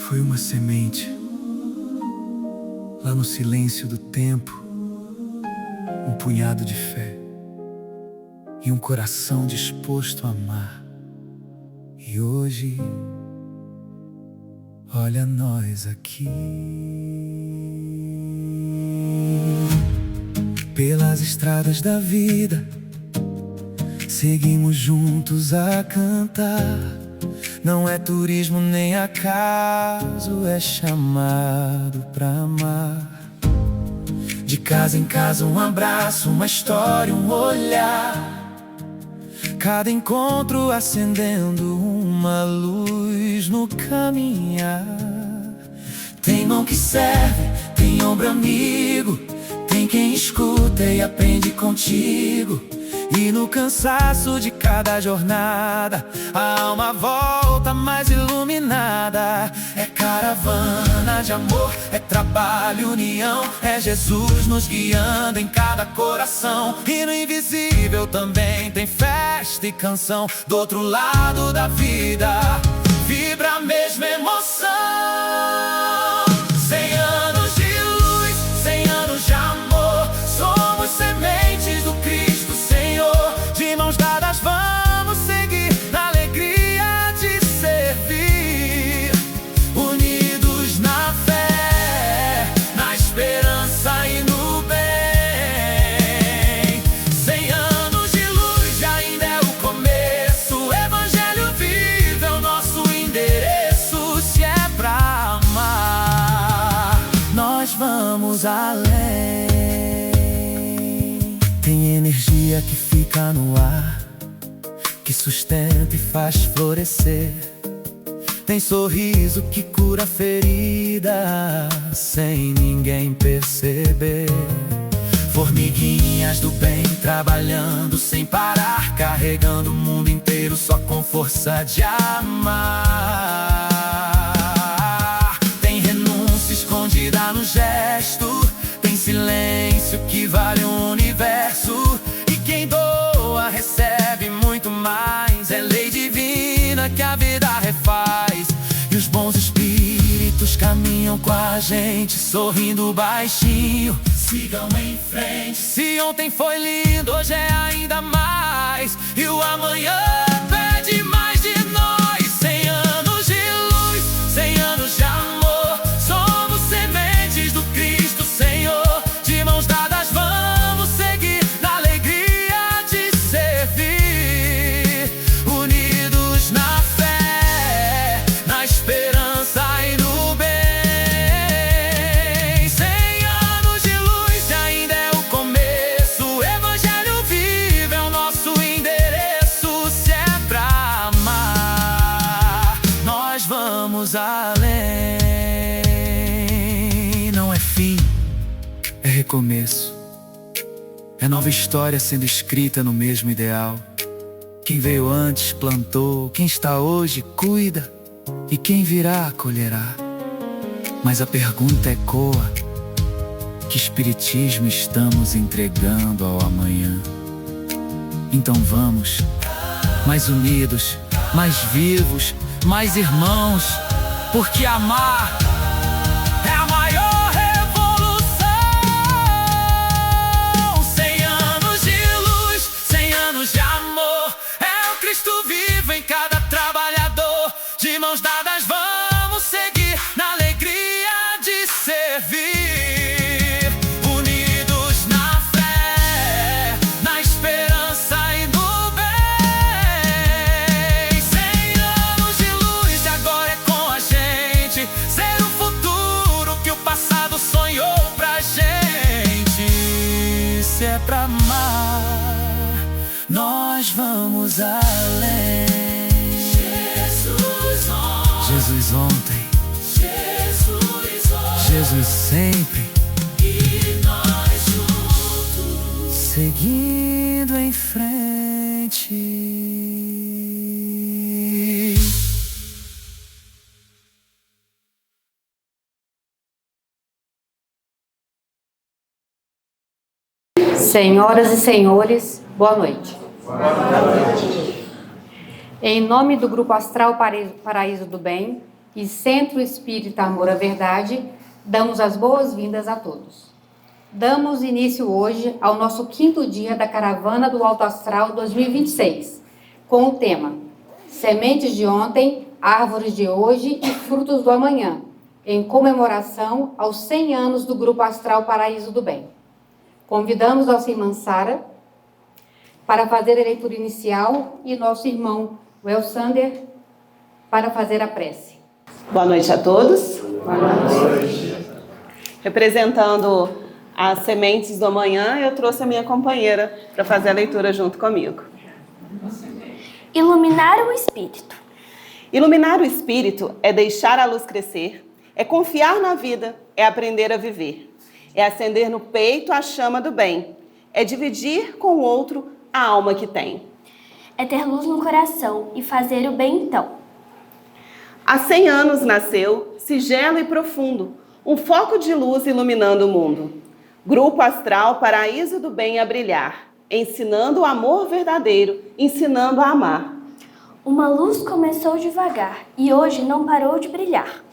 Foi uma semente, lá no silêncio do tempo, um punhado de fé e um coração disposto a amar. E hoje, olha nós aqui, pelas estradas da vida, seguimos juntos a cantar. Não é turismo nem acaso, é chamado pra amar. De casa em casa um abraço, uma história, um olhar. Cada encontro acendendo uma luz no caminhar. Tem mão que serve, tem ombro amigo, tem quem escuta e aprende contigo. E no cansaço de cada jornada, a alma volta mais iluminada. É caravana de amor, é trabalho, união, é Jesus nos guiando em cada coração. E no invisível também tem festa e canção. Do outro lado da vida, vibra a mesma emoção. 100 anos de luz, 100 anos de amor. Somos sementes do Cristo Senhor. De mãos dadas vamos seguir na alegria de servir. Unidos na fé, na esperança e no bem. 100 anos de luz e ainda é o começo. O Evangelho vive é o nosso endereço. Se é pra amar, nós vamos além. Tem energia que fica no ar, que sustenta e faz florescer. Tem sorriso que cura ferida sem ninguém perceber. Formiguinhas do bem trabalhando sem parar, carregando o mundo inteiro só com força de amar. Tem renúncia escondida no gesto, tem silêncio que vale o universo. E quem doa recebe muito mais. É lei divina que a vida refaz. E os bons espíritos caminham com a gente, sorrindo baixinho. Sigam em frente. Se ontem foi lindo, hoje é ainda mais. E o amanhã pede mais de nós. 100 anos de luz, 100 anos de amor. Somos sementes do Cristo Senhor. De mãos dadas vamos seguir na alegria de servir. Unidos na fé, na esperança e no bem. 100 anos de luz e ainda é o começo. O Evangelho vive é o nosso endereço. Se é pra amar, nós vamos além. Não é fim, é recomeço. É nova história sendo escrita no mesmo ideal. Quem veio antes plantou, quem está hoje cuida, e quem virá colherá. Mas a pergunta ecoa: que espiritismo estamos entregando ao amanhã? Então vamos, mais unidos, mais vivos, mais irmãos, porque amar é a maior revolução. 100 anos de luz, 100 anos de amor. É o Cristo vivo em cada trabalhador. De mãos dadas vamos seguir na alegria de servir. Unidos na fé, na esperança e no bem. 100 anos de luz e agora é com a gente. Ser o futuro que o passado sonhou pra gente. Se é pra amar, nós vamos além. Jesus ontem, Jesus sempre, e nós juntos, seguindo em frente. Senhoras e senhores, boa noite. Em nome do Grupo Astral Paraíso do Bem e Centro Espírita Amor à Verdade, damos as boas-vindas a todos. Damos início hoje ao nosso 5º dia da Caravana do Alto Astral 2026, com o tema Sementes de Ontem, Árvores de Hoje e Frutos do Amanhã, em comemoração aos 100 anos do Grupo Astral Paraíso do Bem. Convidamos a irmã Sara para fazer a leitura inicial e nosso irmão Welsander para fazer a prece. Boa noite a todos. Boa noite. Representando as sementes do amanhã, eu trouxe a minha companheira para fazer a leitura junto comigo. Iluminar o espírito. Iluminar o espírito é deixar a luz crescer, é confiar na vida, é aprender a viver, é acender no peito a chama do bem, é dividir com o outro a alma que tem. É ter luz no coração e fazer o bem então. Há 100 anos nasceu, sigelo e profundo, um foco de luz iluminando o mundo. Grupo Astral Paraíso do Bem a brilhar, ensinando o amor verdadeiro, ensinando a amar. Uma luz começou devagar e hoje não parou de brilhar.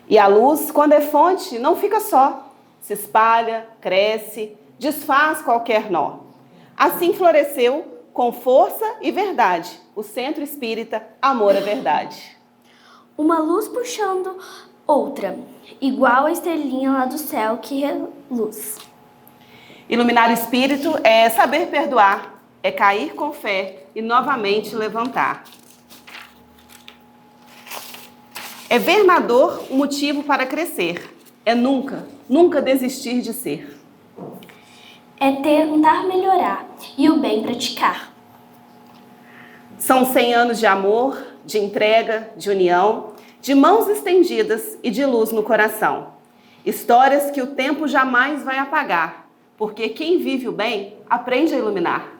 E a luz, quando é fonte, não fica só. Se espalha, cresce, desfaz qualquer nó. Assim floresceu, com força e verdade, o Centro Espírita Amor à Verdade. Uma luz puxando outra, igual a estrelinha lá do céu que reluz. Iluminar o espírito é saber perdoar, é cair com fé e novamente levantar. É ver na dor um motivo para crescer, é nunca desistir de ser. É tentar melhorar e o bem praticar. São 100 anos de amor, de entrega, de união, de mãos estendidas e de luz no coração. Histórias que o tempo jamais vai apagar, porque quem vive o bem aprende a iluminar.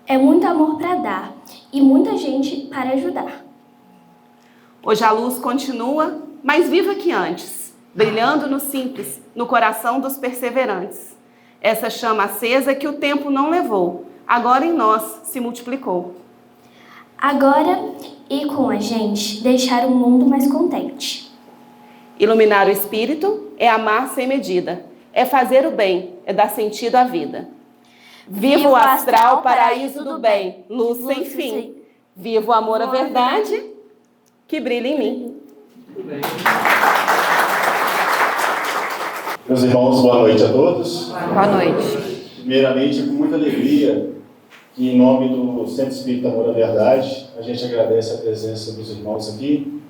É muito amor para dar e muita gente para ajudar. Hoje a luz continua, mais viva que antes, brilhando no simples, no coração dos perseverantes. Essa chama acesa que o tempo não levou, agora em nós se multiplicou. Agora, e com a gente, deixar o mundo mais contente. Iluminar o espírito é amar sem medida, é fazer o bem, é dar sentido à vida. Viva o astral paraíso do bem, luz sem fim. Viva o amor à verdade, que brilha em mim. Meus irmãos, boa noite a todos. Boa noite. Primeiramente, com muita alegria, que em nome do Centro Espírita Amor à Verdade, a gente agradece a presença dos irmãos aqui,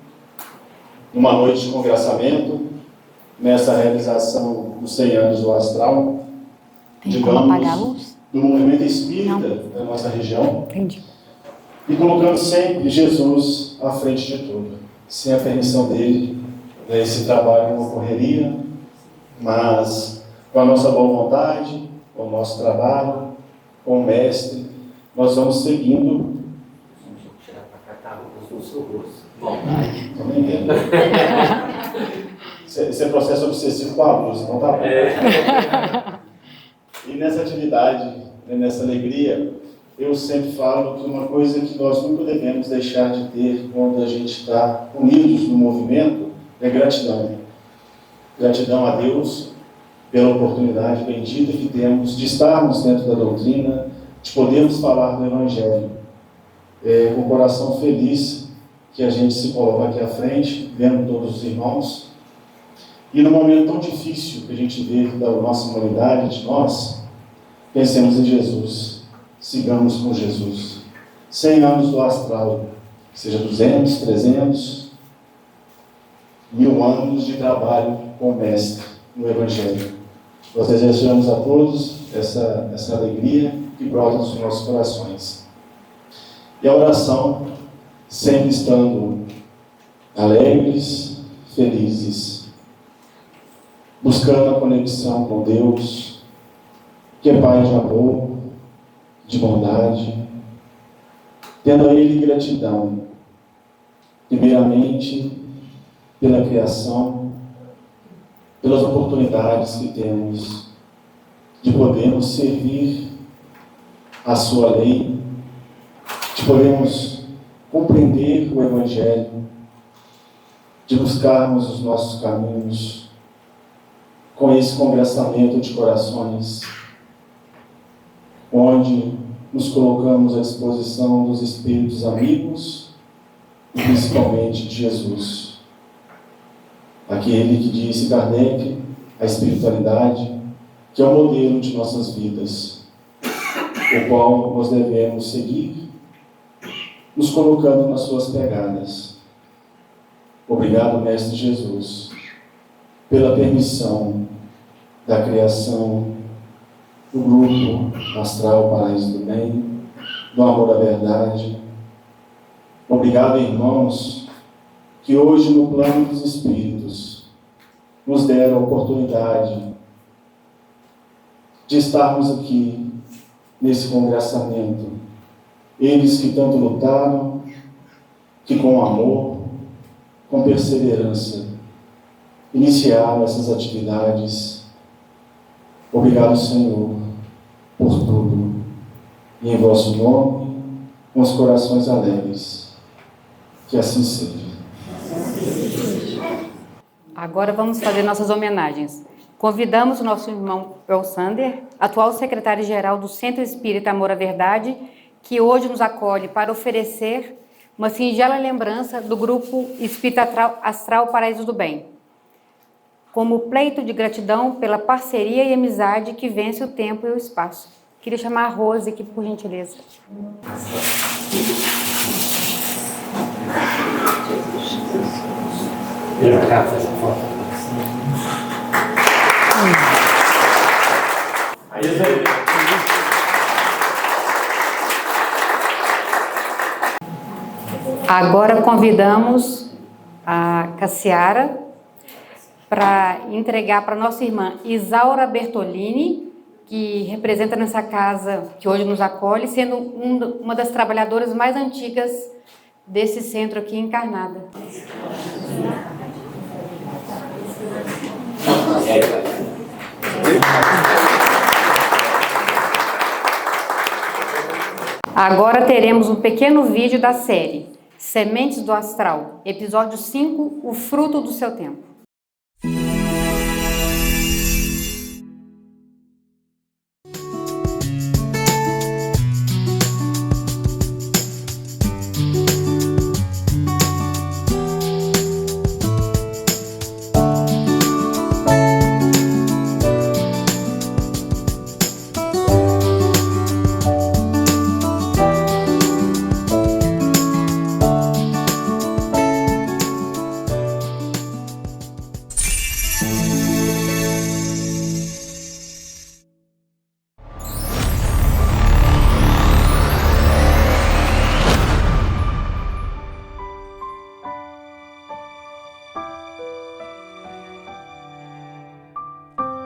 numa noite de congraçamento, nessa realização dos 100 anos do Astral, digamos, do movimento espírita da nossa região. Entendi. E colocando sempre Jesus à frente de tudo. Sem a permissão dele, esse trabalho não ocorreria, mas com a nossa boa vontade, com o nosso trabalho, com o Mestre, nós vamos seguindo. Vamos tirar para cá, tá? Os sussurros. Bom, não entendo. Esse é processo obsessivo com a luz, não tá bom? E nessa atividade, nessa alegria, eu sempre falo que uma coisa que nós nunca devemos deixar de ter quando a gente está unidos no movimento é gratidão. Gratidão a Deus pela oportunidade bendita que temos de estarmos dentro da doutrina, de podermos falar do Evangelho. Com o coração feliz que a gente se coloca aqui à frente, vendo todos os irmãos. E no momento tão difícil que a gente vive da nossa humanidade, de nós, pensemos em Jesus, sigamos com Jesus. 100 anos do astral, seja 200, 300, 1000 anos de trabalho com o Mestre no Evangelho. Nós desejamos a todos essa alegria que brota nos nossos corações. E a oração, sempre estando alegres, felizes, buscando a conexão com Deus, que é Pai de amor, de bondade, tendo a Ele gratidão, primeiramente pela criação, pelas oportunidades que temos de podermos servir a sua lei, de podermos compreender o Evangelho de buscarmos os nossos caminhos com esse congressamento de corações, onde nos colocamos à disposição dos espíritos amigos e principalmente de Jesus. Aquele que disse Kardec, a espiritualidade, que é o modelo de nossas vidas, o qual nós devemos seguir, nos colocando nas suas pegadas. Obrigado, Mestre Jesus, pela permissão da criação do grupo Astral Paraíso do Bem, do Amor à Verdade. Obrigado, irmãos, que hoje no plano dos Espíritos nos deram a oportunidade de estarmos aqui nesse congressamento. Eles que tanto lutaram, que com amor, com perseverança, iniciaram essas atividades. Obrigado, Senhor, por tudo. E em vosso nome, com os corações alegres. Que assim seja. Agora vamos fazer nossas homenagens. Convidamos o nosso irmão Elsander, atual secretário-geral do Centro Espírita Amor à Verdade, que hoje nos acolhe para oferecer uma singela lembrança do grupo Espírita Astral Paraíso do Bem, como pleito de gratidão pela parceria e amizade que vence o tempo e o espaço. Queria chamar a Rose aqui, por gentileza. Agora convidamos a Cassiara para entregar para nossa irmã Isaura Bertolini, que representa nessa casa que hoje nos acolhe, sendo uma das trabalhadoras mais antigas desse centro aqui encarnada. Agora teremos um pequeno vídeo da série Sementes do Astral, episódio 5, O Fruto do Seu Tempo.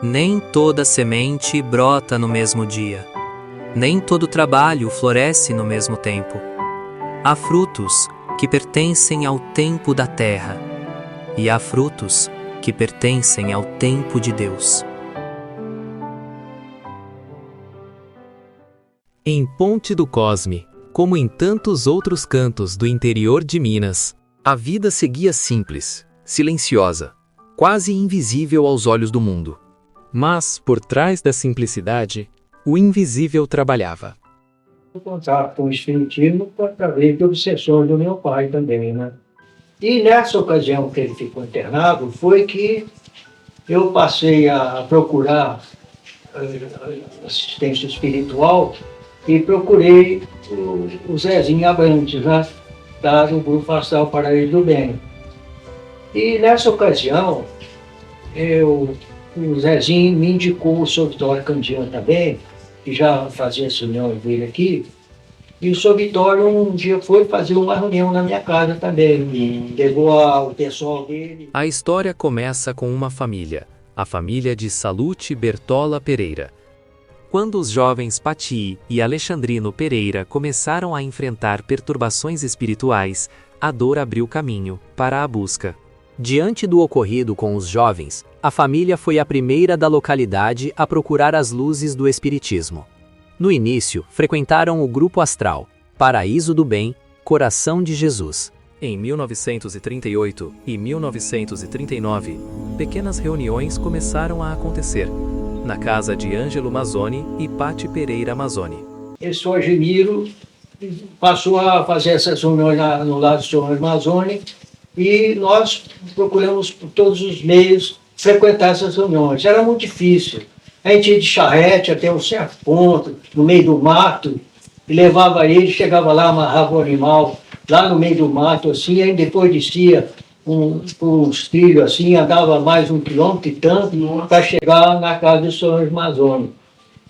Nem toda semente brota no mesmo dia. Nem todo trabalho floresce no mesmo tempo. Há frutos que pertencem ao tempo da terra, e há frutos que pertencem ao tempo de Deus. Em Ponte do Cosme, como em tantos outros cantos do interior de Minas, a vida seguia simples, silenciosa, quase invisível aos olhos do mundo. Mas, por trás da simplicidade, o invisível trabalhava. O contato com o espiritismo através do obsessor do meu pai também, né? E nessa ocasião que ele ficou internado, foi que eu passei a procurar assistência espiritual e procurei o Zezinho Abrantes, né? Do Grupo Astral Paraíso do Bem. E nessa ocasião, o Zezinho me indicou o Sr. Vitório Candiano também, que já fazia essa reunião dele aqui, e o Sr. Vitório um dia foi fazer uma reunião na minha casa também, levou o pessoal dele. A história começa com uma família, a família de Salute Bertola Pereira. Quando os jovens Pati e Alexandrino Pereira começaram a enfrentar perturbações espirituais, a dor abriu caminho para a busca. Diante do ocorrido com os jovens, a família foi a primeira da localidade a procurar as luzes do espiritismo. No início, frequentaram o Grupo Astral, Paraíso do Bem, Coração de Jesus. Em 1938 e 1939, pequenas reuniões começaram a acontecer na casa de Ângelo Mazzoni e Patti Pereira Mazzoni. Esse Gemiro passou a fazer essas reuniões no lado do senhor Mazzoni e nós procuramos por todos os meios frequentar essas reuniões. Era muito difícil. A gente ia de charrete até um certo ponto, no meio do mato, e levava ele, chegava lá, amarrava o animal lá no meio do mato, assim, aí depois descia por uns trilhos, assim, andava mais 1 quilômetro e tanto para chegar na casa do senhor Mazzoni.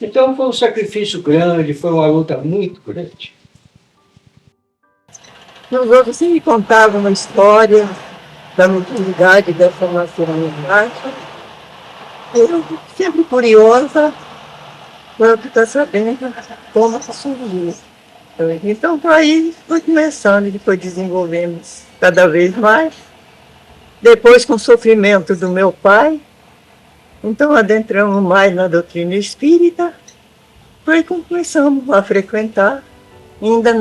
Então foi um sacrifício grande, foi uma luta muito grande. Os outros sempre contavam uma história da utilidade da formação humanidade. Eu, sempre curiosa, para ficar sabendo como surgiu. Então, por aí, foi começando, depois desenvolvemos cada vez mais. Depois, com o sofrimento do meu pai, então adentramos mais na doutrina espírita, foi que começamos a frequentar, ainda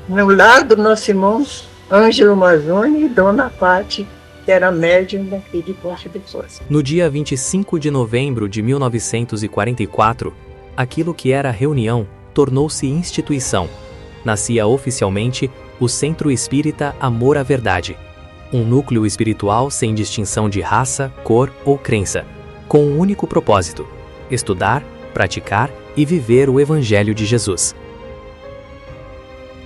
no lar do nosso irmão Ângelo Mazzoni e Dona Patti, que era médium daqui de Ponte de Força. No dia 25 de novembro de 1944, aquilo que era reunião tornou-se instituição. Nascia oficialmente o Centro Espírita Amor à Verdade, um núcleo espiritual sem distinção de raça, cor ou crença, com um único propósito: estudar, praticar e viver o Evangelho de Jesus.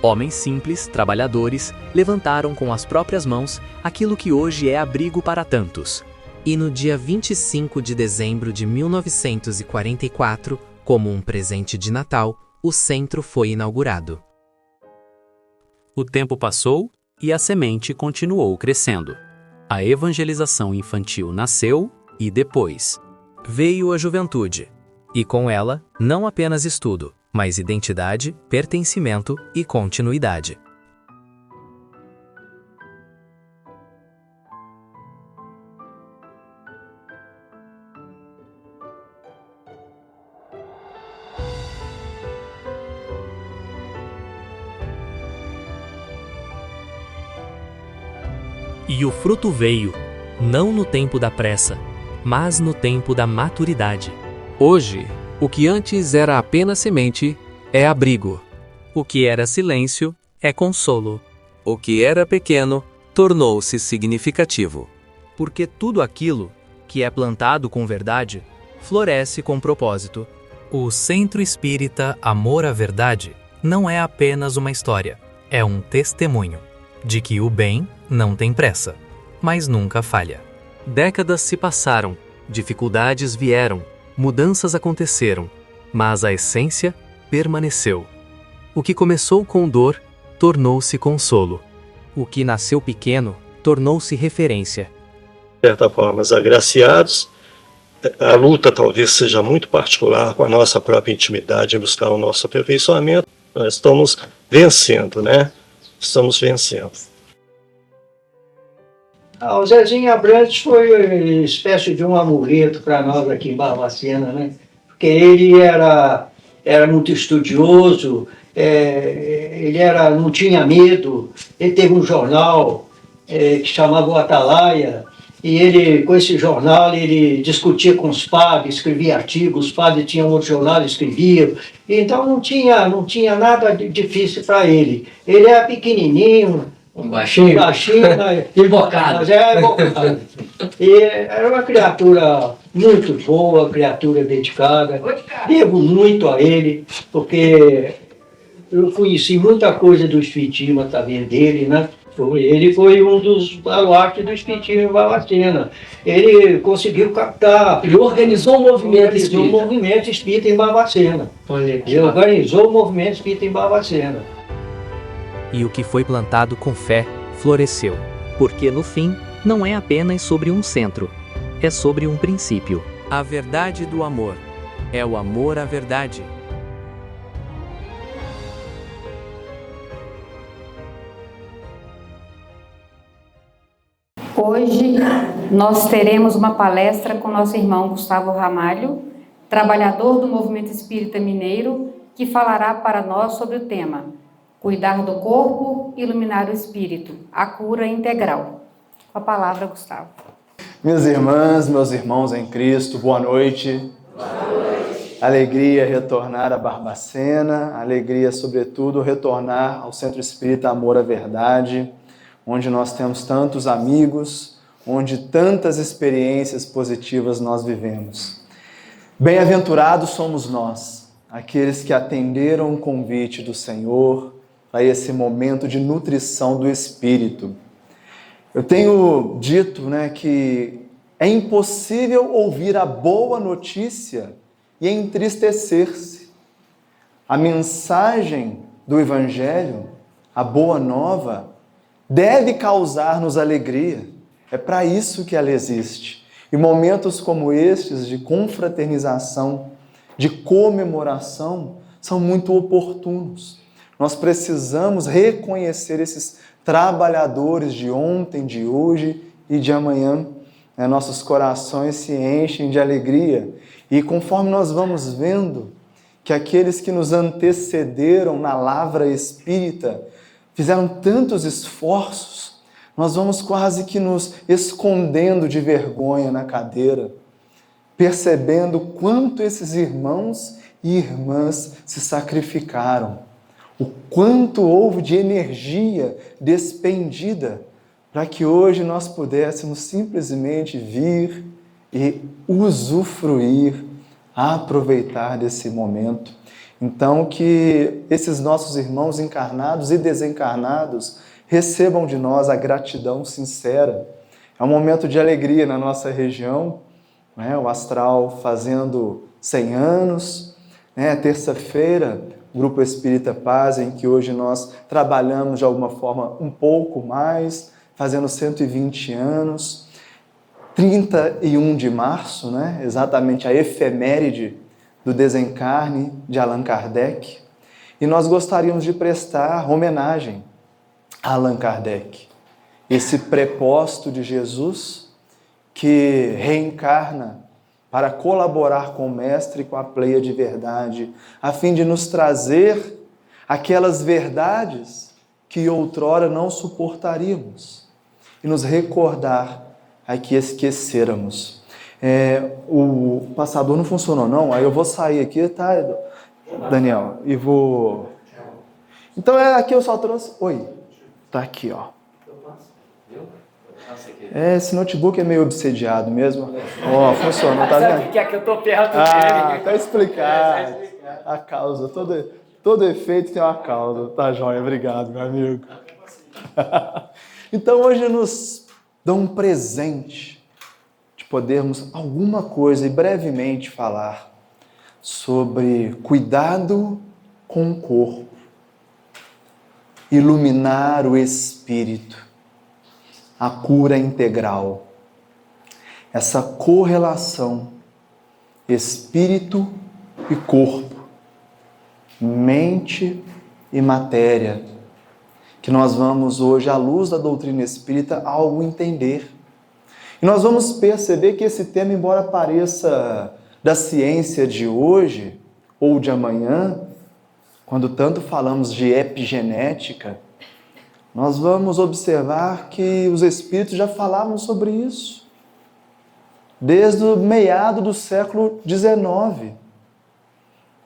Homens simples, trabalhadores, levantaram com as próprias mãos aquilo que hoje é abrigo para tantos. E no dia 25 de dezembro de 1944, como um presente de Natal, o centro foi inaugurado. O tempo passou e a semente continuou crescendo. A evangelização infantil nasceu e depois veio a juventude. E com ela, não apenas estudo, mas identidade, pertencimento e continuidade. E o fruto veio, não no tempo da pressa, mas no tempo da maturidade. Hoje, o que antes era apenas semente é abrigo. O que era silêncio é consolo. O que era pequeno tornou-se significativo. Porque tudo aquilo que é plantado com verdade floresce com propósito. O Centro Espírita Amor à Verdade não é apenas uma história, é um testemunho de que o bem não tem pressa, mas nunca falha. Décadas se passaram, dificuldades vieram, mudanças aconteceram, mas a essência permaneceu. O que começou com dor tornou-se consolo. O que nasceu pequeno tornou-se referência. De certa forma, agraciados, a luta talvez seja muito particular com a nossa própria intimidade em buscar o nosso aperfeiçoamento. Nós estamos vencendo, né? Estamos vencendo. O Zezinho Abrantes foi uma espécie de um amuleto para nós aqui em Barbacena, né? Porque ele era muito estudioso, não tinha medo, ele teve um jornal que chamava o Atalaia, e ele, com esse jornal, ele discutia com os padres, escrevia artigos, os padres tinham outro jornal, escreviam, então não tinha nada difícil para ele. Ele era pequenininho, baixinho, invocado. Mas é invocado. E era uma criatura muito boa, criatura dedicada. Devo muito a ele, porque eu conheci muita coisa do espiritismo através dele, né? Ele foi um dos baluartes do espiritismo em Barbacena. Ele conseguiu captar... Ele organizou o movimento espírita. O movimento espírita em Barbacena. Ele organizou o movimento espírita em Barbacena. E o que foi plantado com fé floresceu. Porque no fim, não é apenas sobre um centro, é sobre um princípio. A verdade do amor. É o amor à verdade. Hoje nós teremos uma palestra com nosso irmão Gustavo Ramalho, trabalhador do Movimento Espírita Mineiro, que falará para nós sobre o tema Cuidar do corpo, iluminar o espírito. A cura integral. Com a palavra, Gustavo. Minhas irmãs, meus irmãos em Cristo, boa noite. Boa noite. Alegria retornar a Barbacena, alegria, sobretudo, retornar ao Centro Espírita Amor à Verdade, onde nós temos tantos amigos, onde tantas experiências positivas nós vivemos. Bem-aventurados somos nós, aqueles que atenderam o convite do Senhor a esse momento de nutrição do Espírito. Eu tenho dito, que é impossível ouvir a boa notícia e entristecer-se. A mensagem do Evangelho, a boa nova, deve causar-nos alegria. É para isso que ela existe. E momentos como estes de confraternização, de comemoração, são muito oportunos. Nós precisamos reconhecer esses trabalhadores de ontem, de hoje e de amanhã. Nossos corações se enchem de alegria. E conforme nós vamos vendo que aqueles que nos antecederam na lavra espírita fizeram tantos esforços, nós vamos quase que nos escondendo de vergonha na cadeira, percebendo quanto esses irmãos e irmãs se sacrificaram, o quanto houve de energia despendida para que hoje nós pudéssemos simplesmente vir e usufruir, aproveitar desse momento. Então, que esses nossos irmãos encarnados e desencarnados recebam de nós a gratidão sincera. É um momento de alegria na nossa região, o Astral fazendo 100 anos, terça-feira, Grupo Espírita Paz, em que hoje nós trabalhamos de alguma forma um pouco mais, fazendo 120 anos, 31 de março, exatamente a efeméride do desencarne de Allan Kardec, e nós gostaríamos de prestar homenagem a Allan Kardec, esse prepósito de Jesus que reencarna para colaborar com o Mestre e com a pleia de verdade, a fim de nos trazer aquelas verdades que outrora não suportaríamos e nos recordar a que esquecêramos. O passador não funcionou não, aí eu vou sair aqui, tá, Daniel? E vou... Então aqui eu só trouxe... Oi, tá aqui, ó. Esse notebook é meio obsediado mesmo. Funcionou, tá vendo? Que é que eu tô perto dele. Tá explicado. A causa, todo efeito tem uma causa. Tá joia, obrigado, meu amigo. Então hoje nos dão um presente de podermos alguma coisa e brevemente falar sobre cuidado com o corpo, iluminar o espírito, a cura integral, essa correlação espírito e corpo, mente e matéria, que nós vamos hoje, à luz da doutrina espírita, algo entender. E nós vamos perceber que esse tema, embora pareça da ciência de hoje ou de amanhã, quando tanto falamos de epigenética, nós vamos observar que os espíritos já falavam sobre isso, desde o meado do século XIX,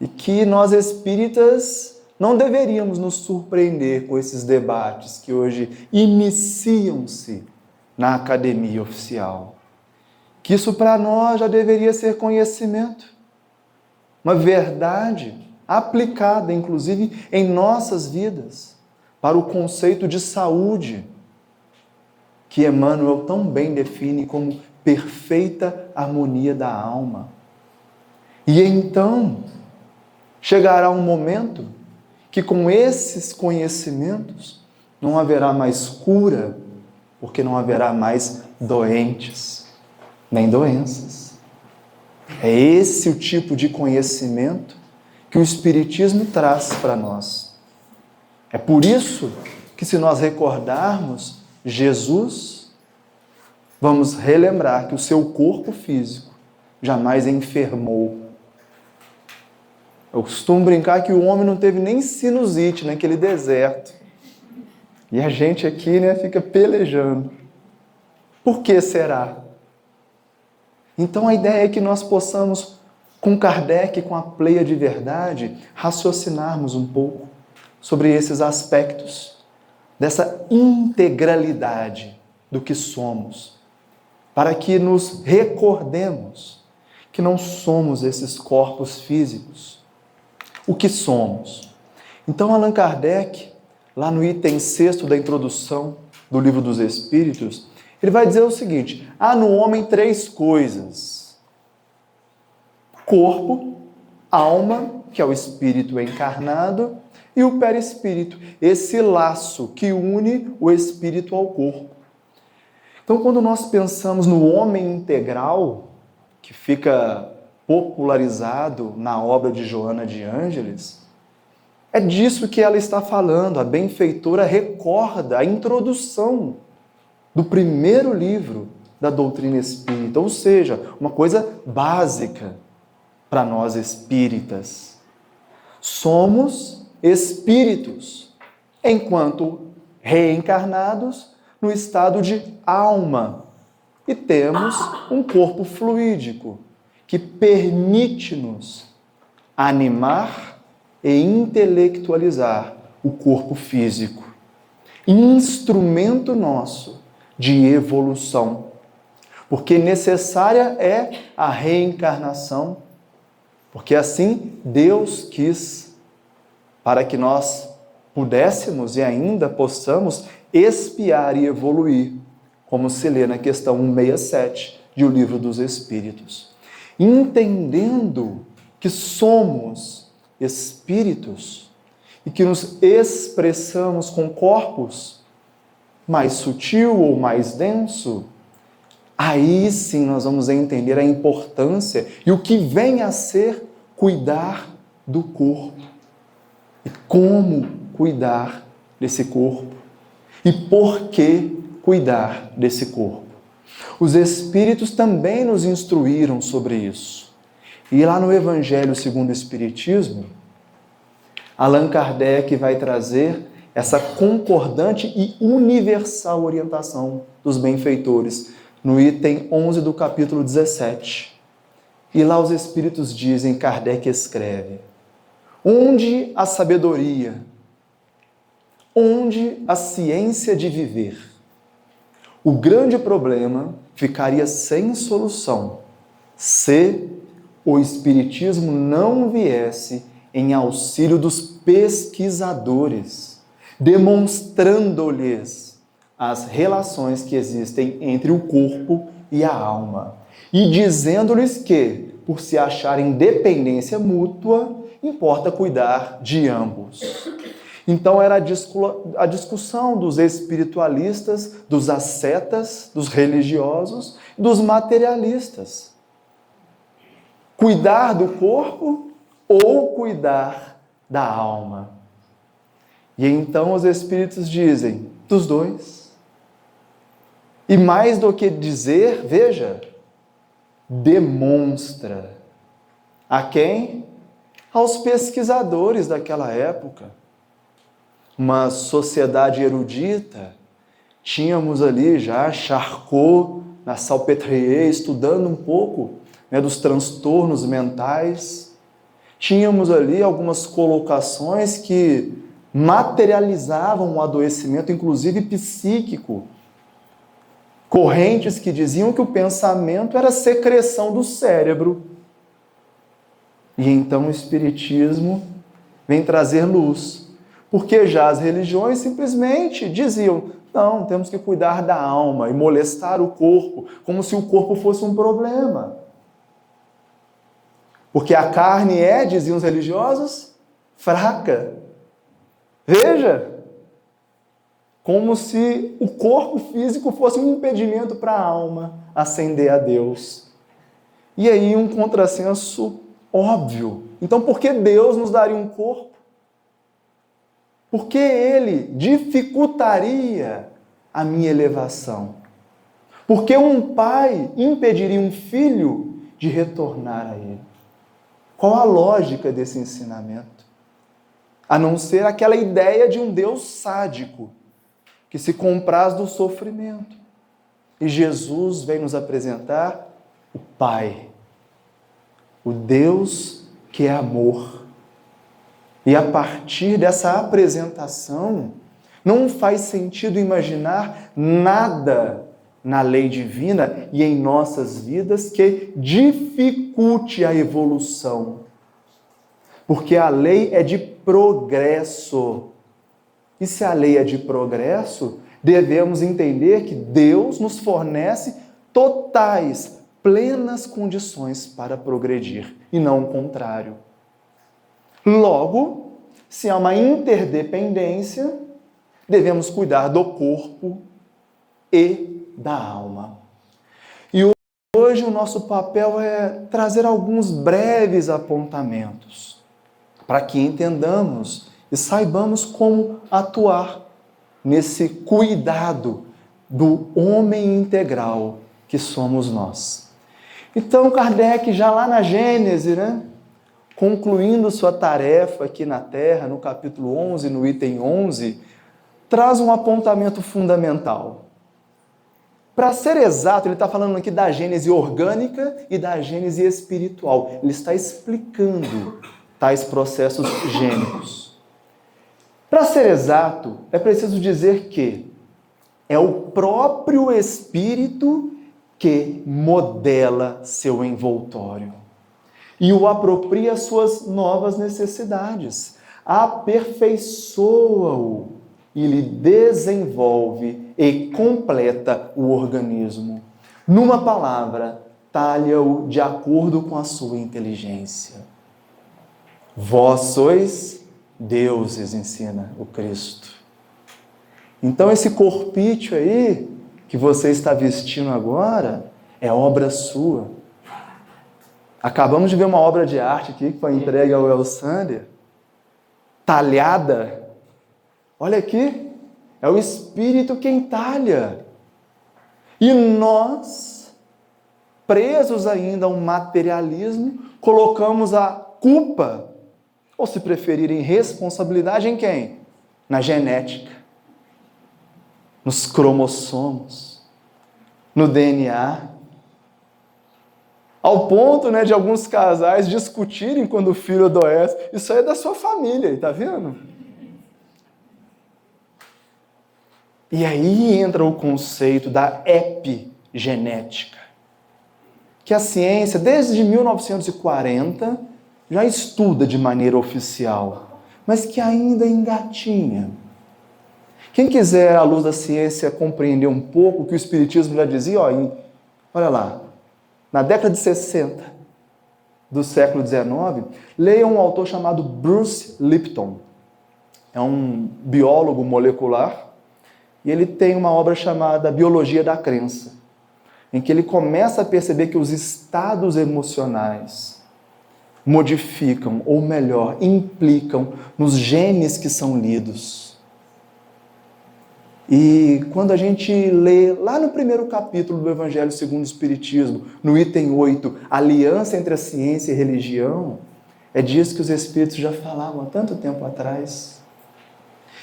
e que nós espíritas não deveríamos nos surpreender com esses debates que hoje iniciam-se na academia oficial. Que isso para nós já deveria ser conhecimento, uma verdade aplicada, inclusive, em nossas vidas, para o conceito de saúde, que Emmanuel tão bem define como perfeita harmonia da alma. E então, chegará um momento que com esses conhecimentos não haverá mais cura, porque não haverá mais doentes, nem doenças. É esse o tipo de conhecimento que o Espiritismo traz para nós. É por isso que, se nós recordarmos Jesus, vamos relembrar que o seu corpo físico jamais enfermou. Eu costumo brincar que o homem não teve nem sinusite naquele deserto. E a gente aqui, né, fica pelejando. Por que será? Então a ideia é que nós possamos, com Kardec, com a pleia de verdade, raciocinarmos um pouco sobre esses aspectos, dessa integralidade do que somos, para que nos recordemos que não somos esses corpos físicos. O que somos? Então Allan Kardec, lá no item 6º da introdução do Livro dos Espíritos, ele vai dizer o seguinte: há no homem 3 coisas: corpo, alma, que é o espírito encarnado, e o perispírito, esse laço que une o espírito ao corpo. Então, quando nós pensamos no homem integral, que fica popularizado na obra de Joana de Ângeles, é disso que ela está falando. A benfeitora recorda a introdução do primeiro livro da doutrina espírita, ou seja, uma coisa básica para nós espíritas. Somos espíritos, enquanto reencarnados no estado de alma, e temos um corpo fluídico que permite-nos animar e intelectualizar o corpo físico, instrumento nosso de evolução, porque necessária é a reencarnação, porque assim Deus quis, para que nós pudéssemos e ainda possamos expiar e evoluir, como se lê na questão 167 de O Livro dos Espíritos. Entendendo que somos espíritos e que nos expressamos com corpos mais sutil ou mais denso, aí sim nós vamos entender a importância e o que vem a ser cuidar do corpo. E como cuidar desse corpo. E por que cuidar desse corpo. Os Espíritos também nos instruíram sobre isso. E lá no Evangelho segundo o Espiritismo, Allan Kardec vai trazer essa concordante e universal orientação dos benfeitores, no item 11 do capítulo 17. E lá os Espíritos dizem, Kardec escreve: onde a sabedoria, onde a ciência de viver, o grande problema ficaria sem solução se o Espiritismo não viesse em auxílio dos pesquisadores, demonstrando-lhes as relações que existem entre o corpo e a alma, e dizendo-lhes que, por se acharem dependência mútua, importa cuidar de ambos. Então era a discussão dos espiritualistas, dos ascetas, dos religiosos, dos materialistas. Cuidar do corpo ou cuidar da alma? E então os espíritos dizem, dos dois. E mais do que dizer, veja, demonstra. A quem? Aos pesquisadores daquela época. Uma sociedade erudita, tínhamos ali já Charcot, na Salpêtrière, estudando um pouco, né, dos transtornos mentais. Tínhamos ali algumas colocações que materializavam o adoecimento, inclusive psíquico. Correntes que diziam que o pensamento era secreção do cérebro. E então o Espiritismo vem trazer luz. Porque já as religiões simplesmente diziam, não, temos que cuidar da alma e molestar o corpo, como se o corpo fosse um problema. Porque a carne é, diziam os religiosos, fraca. Veja, como se o corpo físico fosse um impedimento para a alma ascender a Deus. E aí um contrassenso óbvio. Então por que Deus nos daria um corpo? Por que Ele dificultaria a minha elevação? Por que um pai impediria um filho de retornar a Ele? Qual a lógica desse ensinamento? A não ser aquela ideia de um Deus sádico, que se compraz do sofrimento. E Jesus vem nos apresentar o Pai, o Deus que é amor. E a partir dessa apresentação, não faz sentido imaginar nada na lei divina e em nossas vidas que dificulte a evolução. Porque a lei é de progresso. E se a lei é de progresso, devemos entender que Deus nos fornece totais, plenas condições para progredir, e não o contrário. Logo, se há uma interdependência, devemos cuidar do corpo e da alma. E hoje o nosso papel é trazer alguns breves apontamentos para que entendamos e saibamos como atuar nesse cuidado do homem integral que somos nós. Então, Kardec, já lá na Gênese, concluindo sua tarefa aqui na Terra, no capítulo 11, no item 11, traz um apontamento fundamental. Para ser exato, ele está falando aqui da gênese orgânica e da gênese espiritual. Ele está explicando tais processos gênicos. Para ser exato, é preciso dizer que é o próprio espírito que modela seu envoltório e o apropria às suas novas necessidades, aperfeiçoa-o e lhe desenvolve e completa o organismo. Numa palavra, talha-o de acordo com a sua inteligência. Vós sois deuses, ensina o Cristo. Então esse corpício aí, que você está vestindo agora, é obra sua. Acabamos de ver uma obra de arte aqui, que foi entregue ao El Sander, talhada. Olha aqui, é o Espírito quem talha. E nós, presos ainda a um materialismo, colocamos a culpa, ou se preferirem, responsabilidade em quem? Na genética, nos cromossomos, no DNA. Ao ponto, de alguns casais discutirem quando o filho adoece. Isso aí é da sua família, tá vendo? E aí entra o conceito da epigenética, que a ciência, desde 1940, já estuda de maneira oficial, mas que ainda engatinha. Quem quiser, à luz da ciência, compreender um pouco o que o Espiritismo já dizia, olha lá, na década de 60 do século XIX, leia um autor chamado Bruce Lipton. É um biólogo molecular, e ele tem uma obra chamada Biologia da Crença, em que ele começa a perceber que os estados emocionais modificam, ou melhor, implicam nos genes que são lidos. E quando a gente lê lá no primeiro capítulo do Evangelho segundo o Espiritismo, no item 8, aliança entre a ciência e a religião, é disso que os Espíritos já falavam há tanto tempo atrás,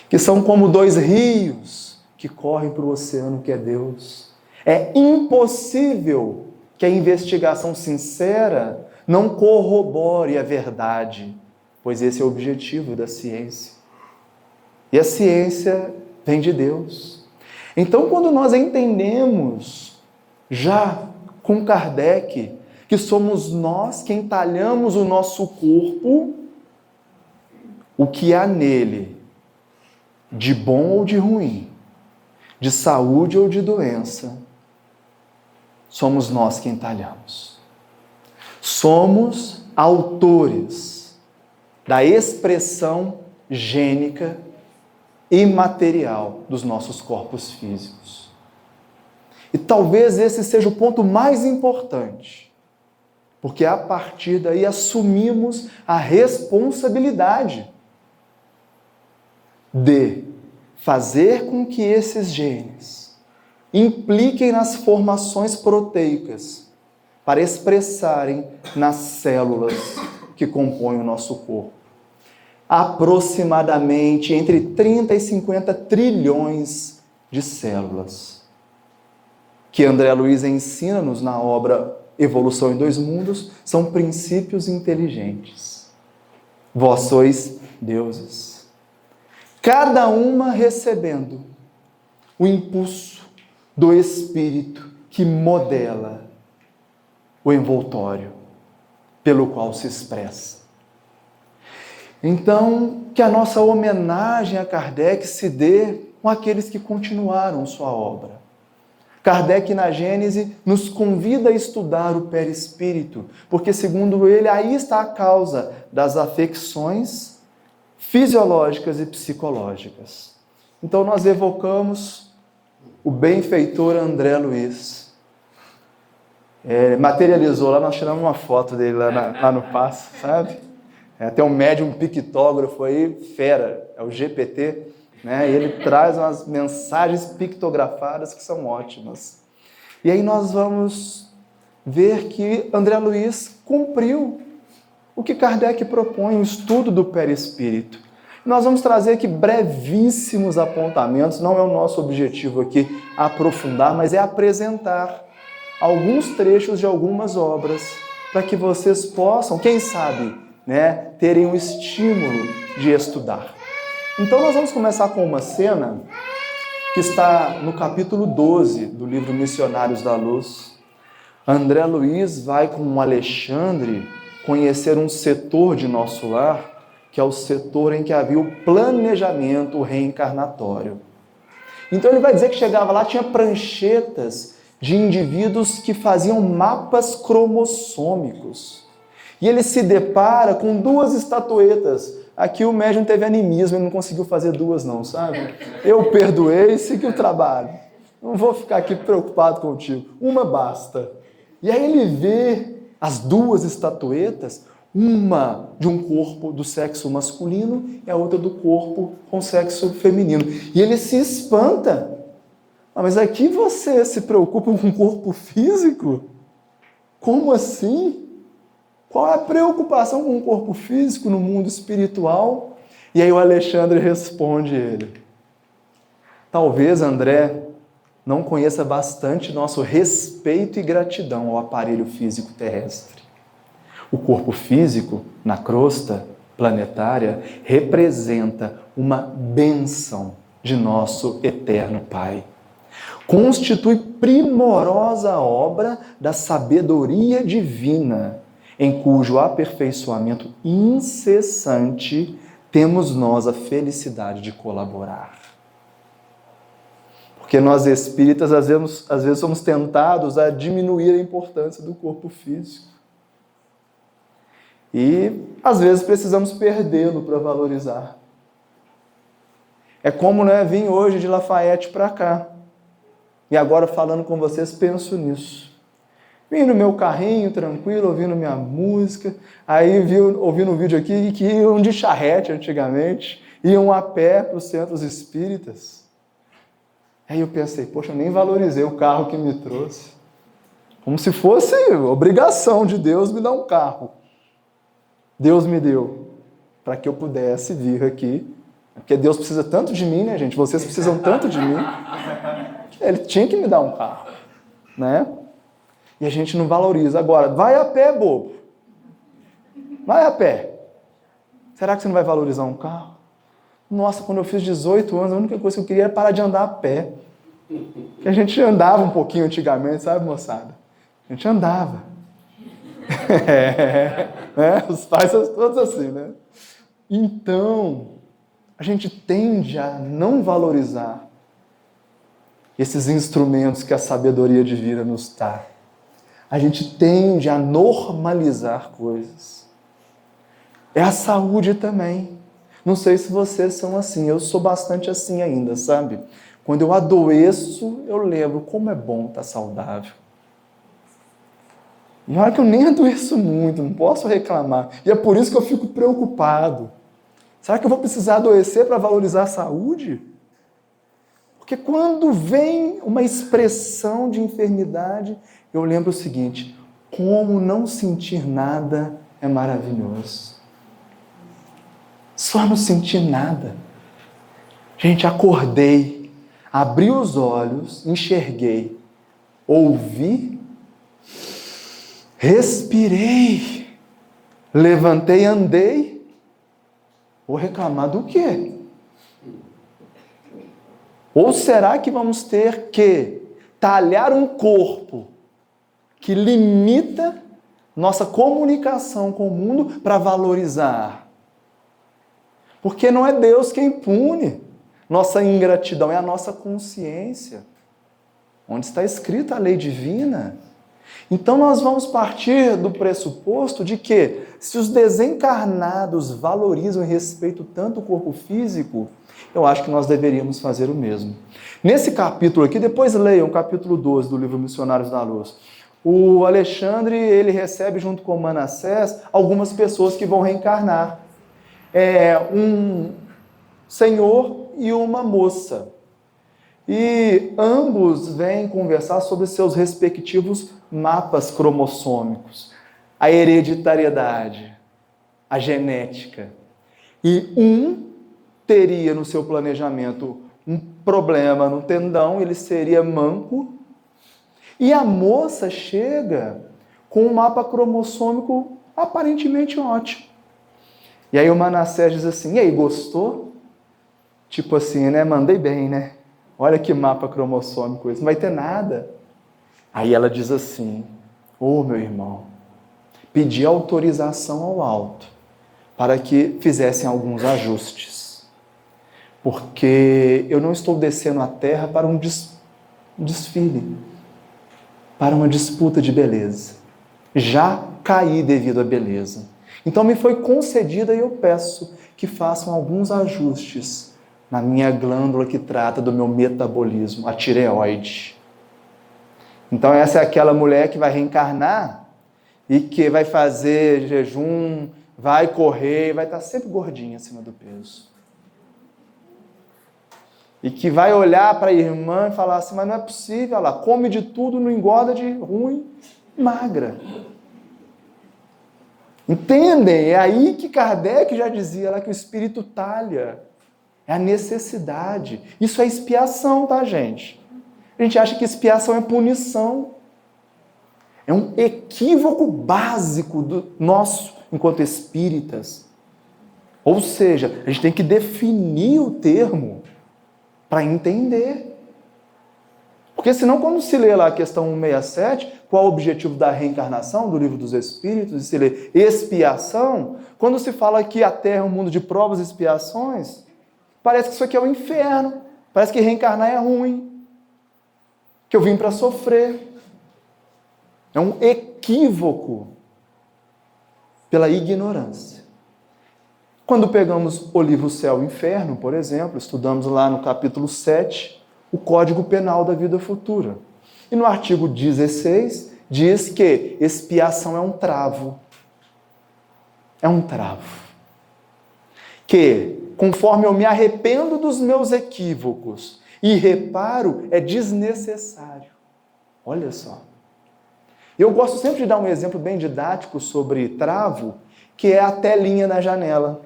que são como dois rios que correm para o oceano que é Deus. É impossível que a investigação sincera não corrobore a verdade, pois esse é o objetivo da ciência. E a ciência vem de Deus. Então, quando nós entendemos, já com Kardec, que somos nós quem talhamos o nosso corpo, o que há nele, de bom ou de ruim, de saúde ou de doença, somos nós quem talhamos. Somos autores da expressão gênica imaterial dos nossos corpos físicos. E talvez esse seja o ponto mais importante, porque a partir daí assumimos a responsabilidade de fazer com que esses genes impliquem nas formações proteicas para expressarem nas células que compõe o nosso corpo. Aproximadamente entre 30 e 50 trilhões de células, que André Luiz ensina-nos na obra Evolução em Dois Mundos, são princípios inteligentes. Vós sois deuses. Cada uma recebendo o impulso do Espírito que modela o envoltório pelo qual se expressa. Então, que a nossa homenagem a Kardec se dê com aqueles que continuaram sua obra. Kardec, na Gênese, nos convida a estudar o perispírito, porque, segundo ele, aí está a causa das afecções fisiológicas e psicológicas. Então, nós evocamos o benfeitor André Luiz. Materializou lá, nós tiramos uma foto dele lá no passo, sabe? Tem um médium pictógrafo aí, fera, é o GPT, né? E ele traz umas mensagens pictografadas que são ótimas. E aí nós vamos ver que André Luiz cumpriu o que Kardec propõe, o estudo do perispírito. Nós vamos trazer aqui brevíssimos apontamentos, não é o nosso objetivo aqui aprofundar, mas é apresentar alguns trechos de algumas obras, para que vocês possam, quem sabe, né, terem um estímulo de estudar. Então nós vamos começar com uma cena que está no capítulo 12 do livro Missionários da Luz. André Luiz vai com o Alexandre conhecer um setor de nosso lar, que é o setor em que havia o planejamento reencarnatório. Então ele vai dizer que chegava lá, tinha pranchetas de indivíduos que faziam mapas cromossômicos. E ele se depara com duas estatuetas. Aqui o médium teve animismo, ele não conseguiu fazer duas não, sabe? Eu perdoei e segui o trabalho. Não vou ficar aqui preocupado contigo. Uma basta. E aí ele vê as duas estatuetas, uma de um corpo do sexo masculino e a outra do corpo com sexo feminino. E ele se espanta. Mas aqui você se preocupa com o corpo físico? Como assim? Qual é a preocupação com o corpo físico no mundo espiritual? E aí o Alexandre responde ele. Talvez André não conheça bastante nosso respeito e gratidão ao aparelho físico terrestre. O corpo físico, na crosta planetária, representa uma bênção de nosso eterno Pai. Constitui primorosa obra da sabedoria divina, em cujo aperfeiçoamento incessante temos nós a felicidade de colaborar. Porque nós espíritas, às vezes somos tentados a diminuir a importância do corpo físico. E, às vezes, precisamos perdê-lo para valorizar. É como, né, vim hoje de Lafayette para cá. E agora, falando com vocês, penso nisso. Vim no meu carrinho, tranquilo, ouvindo minha música. Aí, ouvindo um vídeo aqui que iam de charrete antigamente, iam a pé para os centros espíritas. Aí eu pensei, poxa, eu nem valorizei o carro que me trouxe. Como se fosse obrigação de Deus me dar um carro. Deus me deu para que eu pudesse vir aqui. Porque Deus precisa tanto de mim, né, gente? Vocês precisam tanto de mim. Ele tinha que me dar um carro, né? E a gente não valoriza. Agora, vai a pé, bobo. Vai a pé. Será que você não vai valorizar um carro? Nossa, quando eu fiz 18 anos, a única coisa que eu queria era parar de andar a pé. Porque a gente andava um pouquinho antigamente, sabe, moçada? A gente andava. Os pais são todos assim, né? Então, a gente tende a não valorizar esses instrumentos que a sabedoria divina nos dá. A gente tende a normalizar coisas. É a saúde também. Não sei se vocês são assim, eu sou bastante assim ainda, sabe? Quando eu adoeço, eu lembro como é bom estar saudável. E olha que eu nem adoeço muito, não posso reclamar. E é por isso que eu fico preocupado. Será que eu vou precisar adoecer para valorizar a saúde? Porque quando vem uma expressão de enfermidade, eu lembro o seguinte: como não sentir nada é maravilhoso. Só não senti nada. Gente, acordei, abri os olhos, enxerguei, ouvi, respirei, levantei, andei. Vou reclamar do quê? Ou será que vamos ter que talhar um corpo que limita nossa comunicação com o mundo para valorizar? Porque não é Deus quem pune nossa ingratidão, é a nossa consciência, onde está escrita a lei divina. Então nós vamos partir do pressuposto de que, se os desencarnados valorizam e respeitam tanto o corpo físico, eu acho que nós deveríamos fazer o mesmo. Nesse capítulo aqui, depois leiam o capítulo 12 do livro Missionários da Luz. O Alexandre, ele recebe junto com Manassés algumas pessoas que vão reencarnar. Um senhor e uma moça. E ambos vêm conversar sobre seus respectivos mapas cromossômicos, a hereditariedade, a genética. E um teria no seu planejamento um problema no tendão, ele seria manco, e a moça chega com um mapa cromossômico aparentemente ótimo. E aí o Manassés diz assim: e aí, gostou? Tipo assim, né? Mandei bem, né? Olha que mapa cromossômico esse, não vai ter nada. Aí ela diz assim: ô meu irmão, pedi autorização ao alto para que fizessem alguns ajustes, porque eu não estou descendo à terra para um desfile, para uma disputa de beleza. Já caí devido à beleza. Então me foi concedida e eu peço que façam alguns ajustes na minha glândula que trata do meu metabolismo, a tireoide. Então essa é aquela mulher que vai reencarnar e que vai fazer jejum, vai correr, vai estar sempre gordinha acima do peso. E que vai olhar para a irmã e falar assim: mas não é possível, ela come de tudo, não engorda de ruim, magra. Entendem? É aí que Kardec já dizia lá que o espírito talha. É a necessidade. Isso é expiação, tá, gente? A gente acha que expiação é punição. É um equívoco básico do nosso enquanto espíritas. Ou seja, a gente tem que definir o termo para entender. Porque senão, quando se lê lá a questão 167, qual é o objetivo da reencarnação, do Livro dos Espíritos, e se lê expiação, quando se fala que a Terra é um mundo de provas e expiações, parece que isso aqui é o inferno, parece que reencarnar é ruim, que eu vim para sofrer. É um equívoco pela ignorância. Quando pegamos o livro Céu e Inferno, por exemplo, estudamos lá no capítulo 7, o Código Penal da Vida Futura. E no artigo 16 diz que expiação é um travo. É um travo. Que, conforme eu me arrependo dos meus equívocos e reparo, é desnecessário. Olha só. Eu gosto sempre de dar um exemplo bem didático sobre travo, que é a telinha na janela.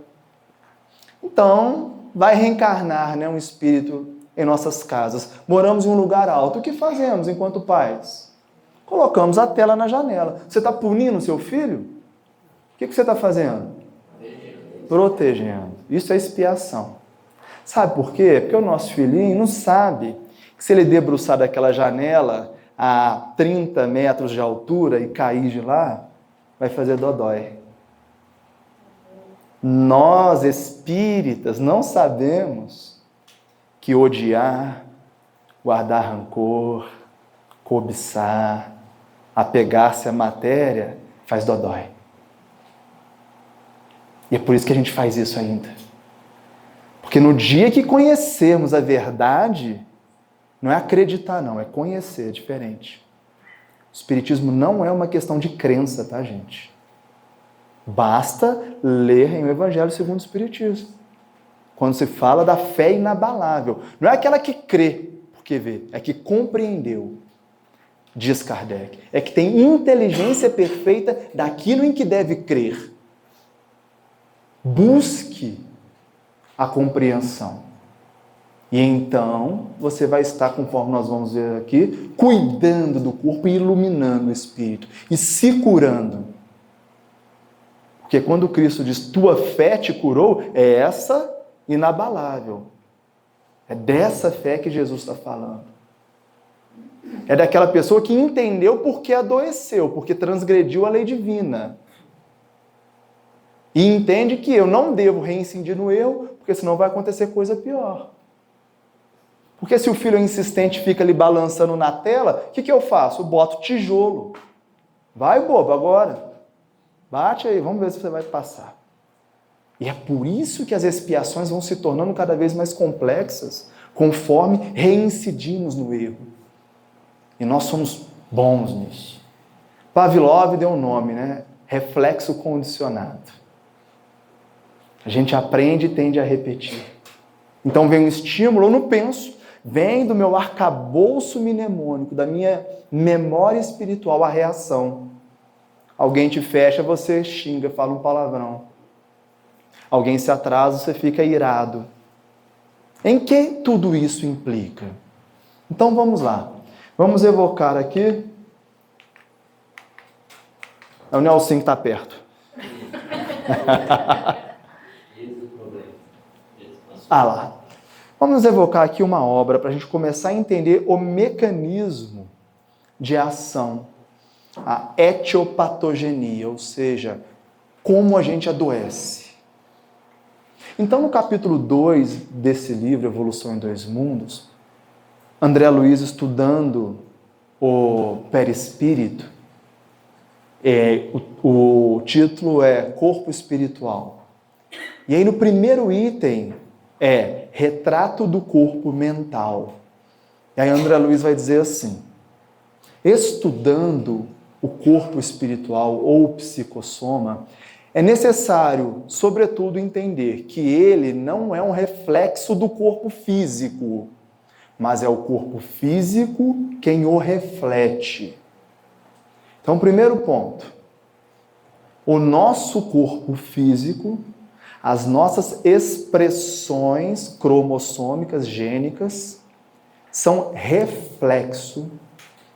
Então, vai reencarnar, né, um espírito em nossas casas. Moramos em um lugar alto. O que fazemos enquanto pais? Colocamos a tela na janela. Você está punindo o seu filho? O que você está fazendo? Protegendo. Isso é expiação. Sabe por quê? Porque o nosso filhinho não sabe que se ele debruçar daquela janela a 30 metros de altura e cair de lá, vai fazer dodói. Nós, espíritas, não sabemos que odiar, guardar rancor, cobiçar, apegar-se à matéria, faz dodói. E é por isso que a gente faz isso ainda. Porque no dia que conhecermos a verdade, não é acreditar não, é conhecer, é diferente. O espiritismo não é uma questão de crença, tá, gente? Basta ler em o Evangelho segundo o Espiritismo. Quando se fala da fé inabalável. Não é aquela que crê porque vê, é que compreendeu. diz Kardec, é que tem inteligência perfeita daquilo em que deve crer. Busque a compreensão. E então você vai estar, conforme nós vamos ver aqui, cuidando do corpo e iluminando o espírito e se curando. Porque quando Cristo diz, tua fé te curou, é essa inabalável. É dessa fé que Jesus está falando. É daquela pessoa que entendeu porque adoeceu, porque transgrediu a lei divina. E entende que eu não devo reincidir no erro, porque senão vai acontecer coisa pior. Porque se o filho insistente fica ali balançando na tela, o que eu faço? Eu boto tijolo. Vai, bobo, agora. Bate aí, vamos ver se você vai passar. E é por isso que as expiações vão se tornando cada vez mais complexas, conforme reincidimos no erro. E nós somos bons nisso. Pavlov deu um nome, né? Reflexo condicionado. A gente aprende e tende a repetir. Então vem um estímulo, eu não penso, vem do meu arcabouço mnemônico, da minha memória espiritual, a reação. Alguém te fecha, você xinga, fala um palavrão. Alguém se atrasa, você fica irado. Em que tudo isso implica? Então vamos lá. Vamos evocar aqui. É o Nelson que está perto. Lá. Vamos evocar aqui uma obra para a gente começar a entender o mecanismo de ação, a etiopatogenia, ou seja, como a gente adoece. Então, no capítulo 2 desse livro, Evolução em Dois Mundos, André Luiz, estudando o perispírito, o título é Corpo Espiritual. E aí no primeiro item é Retrato do Corpo Mental. E aí André Luiz vai dizer assim, estudando o corpo espiritual ou o psicossoma, é necessário, sobretudo, entender que ele não é um reflexo do corpo físico, mas é o corpo físico quem o reflete. Então, primeiro ponto, o nosso corpo físico, as nossas expressões cromossômicas, gênicas, são reflexo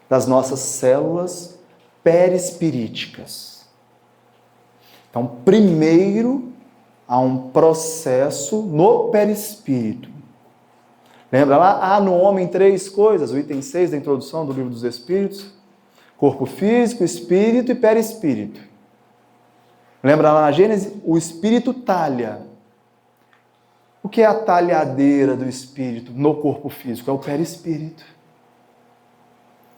das nossas células perispiríticas. Então, primeiro, há um processo no perispírito. Lembra lá? Há no homem 3 coisas, o item 6 da introdução do Livro dos Espíritos. Corpo físico, espírito e perispírito. Lembra lá na Gênesis? O espírito talha. O que é a talhadeira do espírito no corpo físico? É o perispírito.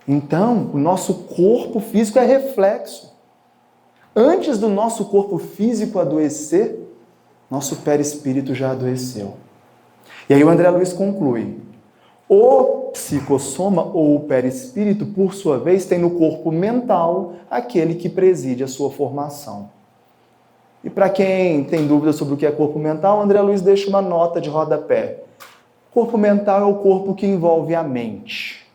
Então, o nosso corpo físico é reflexo. Antes do nosso corpo físico adoecer, nosso perispírito já adoeceu. E aí o André Luiz conclui. O psicossoma ou o perispírito, por sua vez, tem no corpo mental aquele que preside a sua formação. E para quem tem dúvida sobre o que é corpo mental, André Luiz deixa uma nota de rodapé. Corpo mental é o corpo que envolve a mente.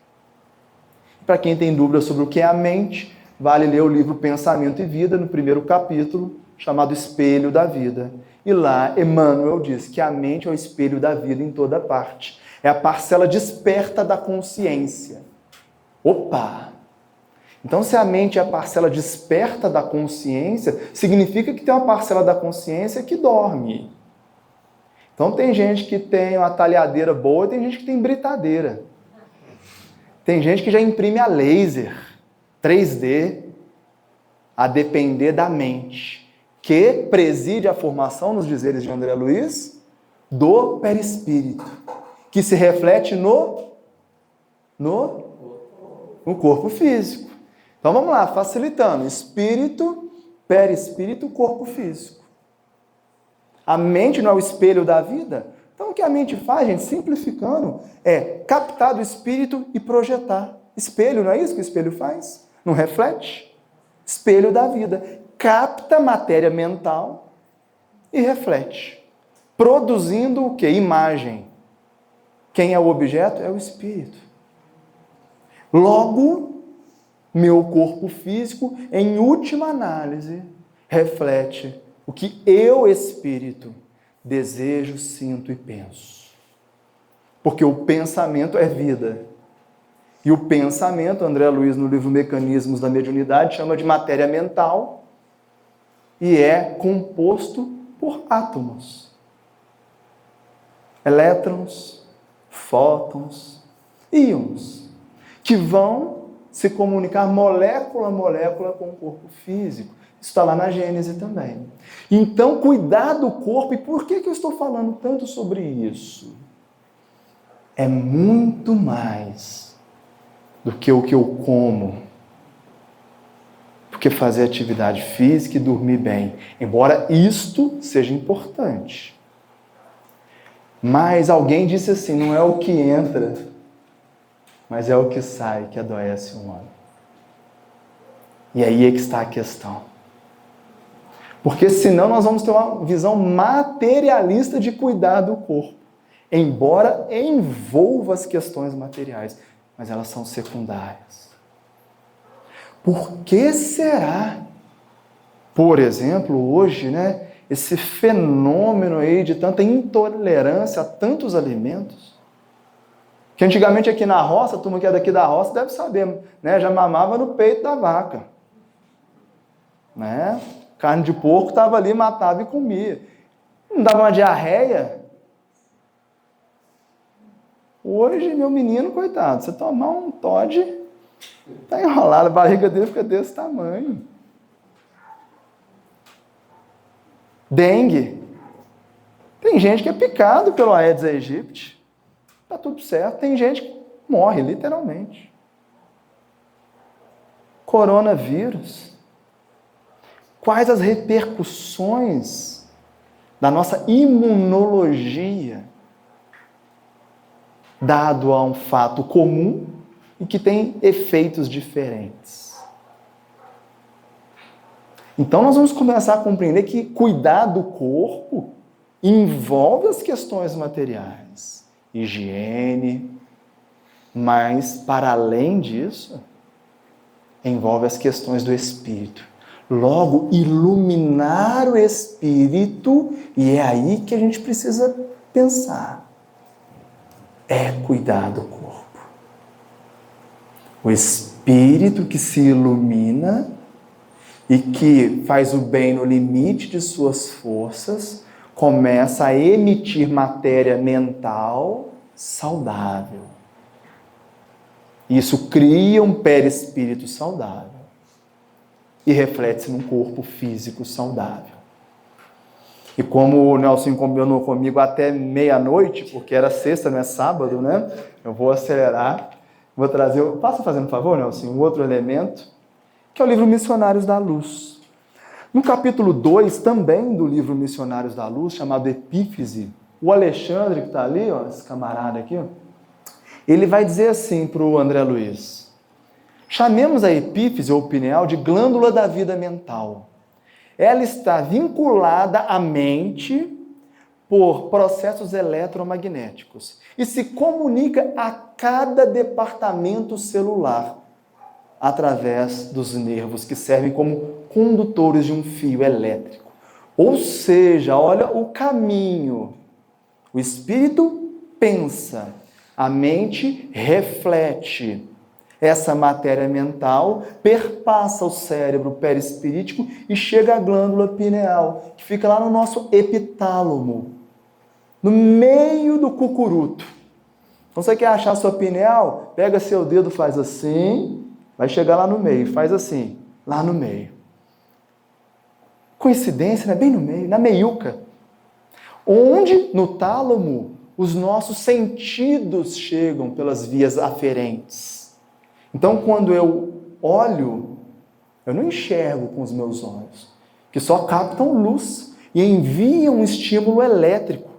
Para quem tem dúvida sobre o que é a mente, vale ler o livro Pensamento e Vida, no primeiro capítulo, chamado Espelho da Vida. E lá, Emmanuel diz que a mente é o espelho da vida em toda parte. É a parcela desperta da consciência. Opa! Então, se a mente é a parcela desperta da consciência, significa que tem uma parcela da consciência que dorme. Então, tem gente que tem uma talhadeira boa e tem gente que tem britadeira. Tem gente que já imprime a laser, 3D, a depender da mente, que preside a formação, nos dizeres de André Luiz, do perispírito, que se reflete no corpo físico. Então vamos lá, facilitando. Espírito, perispírito, corpo físico. A mente não é o espelho da vida? Então o que a mente faz, gente, simplificando, é captar do espírito e projetar. Espelho, não é isso que o espelho faz? Não reflete? Espelho da vida. Capta matéria mental e reflete. Produzindo o quê? Imagem. Quem é o objeto? É o espírito. Logo, Meu corpo físico, em última análise, reflete o que eu, espírito, desejo, sinto e penso. Porque o pensamento é vida. E o pensamento, André Luiz, no livro Mecanismos da Mediunidade, chama de matéria mental e é composto por átomos. Elétrons, fótons, íons, que vão se comunicar molécula a molécula com o corpo físico. Isso está lá na Gênese também. Então, cuidar do corpo, e por que eu estou falando tanto sobre isso? É muito mais do que o que eu como, porque fazer atividade física e dormir bem, embora isto seja importante. Mas alguém disse assim, não é o que entra, mas é o que sai que adoece o homem. E aí é que está a questão. Porque senão nós vamos ter uma visão materialista de cuidar do corpo, embora envolva as questões materiais, mas elas são secundárias. Por que será, por exemplo, hoje, esse fenômeno aí de tanta intolerância a tantos alimentos? Que antigamente aqui na roça, a turma que é daqui da roça deve saber, já mamava no peito da vaca. Carne de porco estava ali, matava e comia. Não dava uma diarreia? Hoje, meu menino, coitado, você tomar um Todd, tá enrolado, a barriga dele fica desse tamanho. Dengue. Tem gente que é picado pelo Aedes aegypti. Tá tudo certo. Tem gente que morre, literalmente. Coronavírus. Quais as repercussões da nossa imunologia, dado a um fato comum e que tem efeitos diferentes? Então nós vamos começar a compreender que cuidar do corpo envolve as questões materiais, higiene, mas para além disso, envolve as questões do espírito. Logo, iluminar o espírito, e é aí que a gente precisa pensar, é cuidar do corpo. O espírito que se ilumina e que faz o bem no limite de suas forças, começa a emitir matéria mental saudável. Isso cria um perispírito saudável e reflete-se num corpo físico saudável. E como o Nelson combinou comigo até meia-noite, porque era sexta, não é sábado, eu vou acelerar. Vou trazer, passa fazendo um favor, Nelson, um outro elemento, que é o livro Missionários da Luz. No capítulo 2, também do livro Missionários da Luz, chamado Epífise, o Alexandre, que está ali, esse camarada aqui, ele vai dizer assim para o André Luiz: chamemos a epífise ou pineal de glândula da vida mental. Ela está vinculada à mente por processos eletromagnéticos e se comunica a cada departamento celular através dos nervos que servem como condutores de um fio elétrico. Ou seja, olha o caminho. O espírito pensa, a mente reflete. Essa matéria mental perpassa o cérebro perispirítico e chega à glândula pineal, que fica lá no nosso epitálamo, no meio do cucuruto. Então você quer achar sua pineal? Pega seu dedo, faz assim, vai chegar lá no meio, faz assim, lá no meio. Coincidência, Bem no meio, na meiuca. Onde, no tálamo, os nossos sentidos chegam pelas vias aferentes. Então, quando eu olho, eu não enxergo com os meus olhos, que só captam luz e enviam um estímulo elétrico.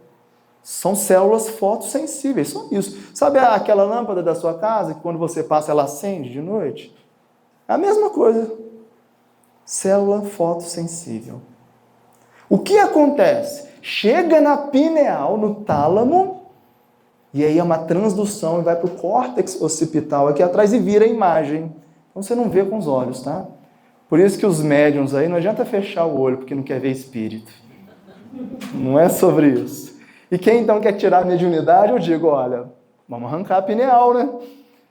São células fotossensíveis, só isso. Sabe aquela lâmpada da sua casa, que quando você passa ela acende de noite? É a mesma coisa. Célula fotossensível. O que acontece? Chega na pineal, no tálamo, e aí é uma transdução e vai para o córtex occipital aqui atrás e vira a imagem. Então você não vê com os olhos, tá? Por isso que os médiums aí não adianta fechar o olho porque não quer ver espírito. Não é sobre isso. E quem então quer tirar a mediunidade, eu digo, olha, vamos arrancar a pineal, né?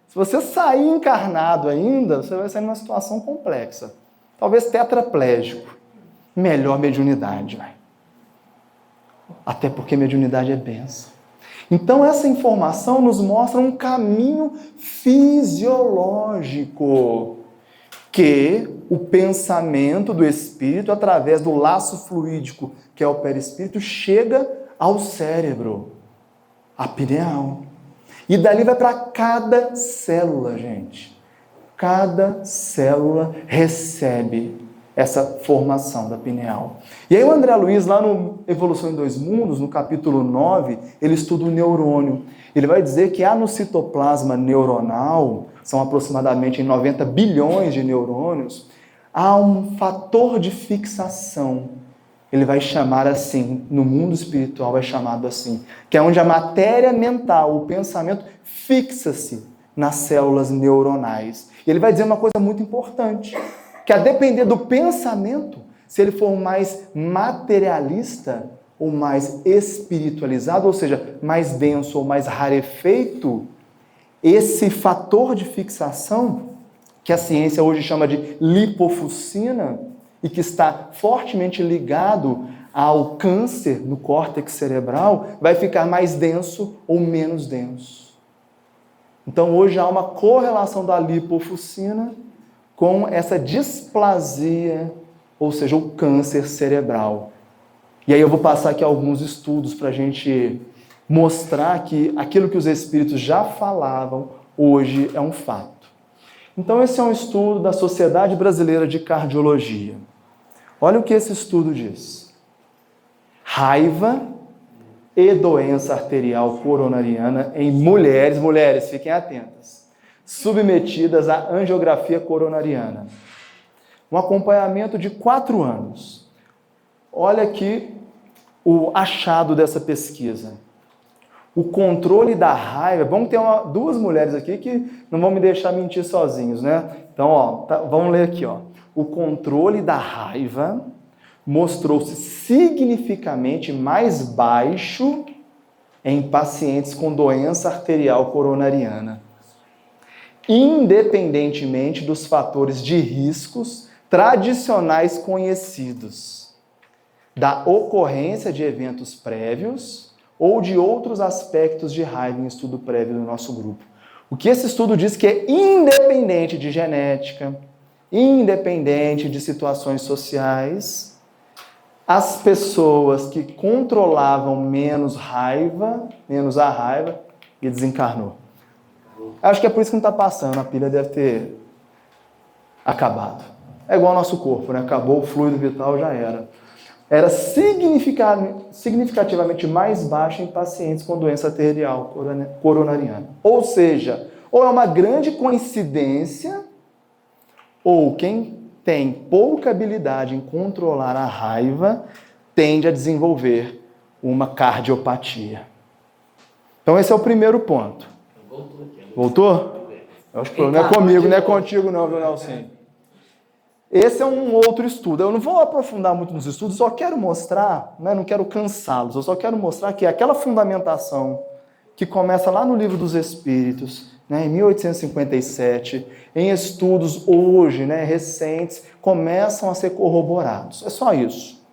Se você sair encarnado ainda, você vai sair numa situação complexa. Talvez tetraplégico. Melhor mediunidade, vai. Até porque mediunidade é bênção. Então essa informação nos mostra um caminho fisiológico que o pensamento do espírito, através do laço fluídico, que é o perispírito, chega ao cérebro, a pineal. E dali vai para cada célula, gente. Cada célula recebe essa formação da pineal. E aí o André Luiz, lá no Evolução em Dois Mundos, no capítulo 9, ele estuda o neurônio. Ele vai dizer que há no citoplasma neuronal, são aproximadamente 90 bilhões de neurônios, há um fator de fixação. Ele vai chamar assim, no mundo espiritual é chamado assim, que é onde a matéria mental, o pensamento, fixa-se nas células neuronais. E ele vai dizer uma coisa muito importante, que a depender do pensamento, se ele for mais materialista ou mais espiritualizado, ou seja, mais denso ou mais rarefeito, esse fator de fixação, que a ciência hoje chama de lipofuscina, e que está fortemente ligado ao câncer no córtex cerebral, vai ficar mais denso ou menos denso. Então hoje há uma correlação da lipofuscina com essa displasia, ou seja, o câncer cerebral. E aí eu vou passar aqui alguns estudos para a gente mostrar que aquilo que os espíritos já falavam, hoje é um fato. Então esse é um estudo da Sociedade Brasileira de Cardiologia. Olha o que esse estudo diz. Raiva e doença arterial coronariana em mulheres, fiquem atentas, submetidas à angiografia coronariana. Um acompanhamento de 4 anos. Olha aqui o achado dessa pesquisa. O controle da raiva. Vamos ter 2 mulheres aqui que não vão me deixar mentir sozinhos, né? Então, vamos ler aqui, ó. O controle da raiva mostrou-se significativamente mais baixo em pacientes com doença arterial coronariana, independentemente dos fatores de riscos tradicionais conhecidos, da ocorrência de eventos prévios ou de outros aspectos de raiva em estudo prévio do nosso grupo. O que esse estudo diz que é independente de genética, independente de situações sociais, as pessoas que controlavam menos a raiva, e desencarnou. Acho que é por isso que não está passando, a pilha deve ter acabado. É igual ao nosso corpo, né? Acabou o fluido vital, já era. Era significativamente mais baixa em pacientes com doença arterial coronariana. Ou seja, ou é uma grande coincidência, ou quem tem pouca habilidade em controlar a raiva tende a desenvolver uma cardiopatia. Então esse é o primeiro ponto. Voltou? Eu acho que não é comigo, não é contigo não, viu, Nelson? Esse é um outro estudo. Eu não vou aprofundar muito nos estudos, só quero mostrar, né, não quero cansá-los, eu só quero mostrar que aquela fundamentação que começa lá no Livro dos Espíritos, né, em 1857, em estudos hoje, né, recentes, começam a ser corroborados. É só isso.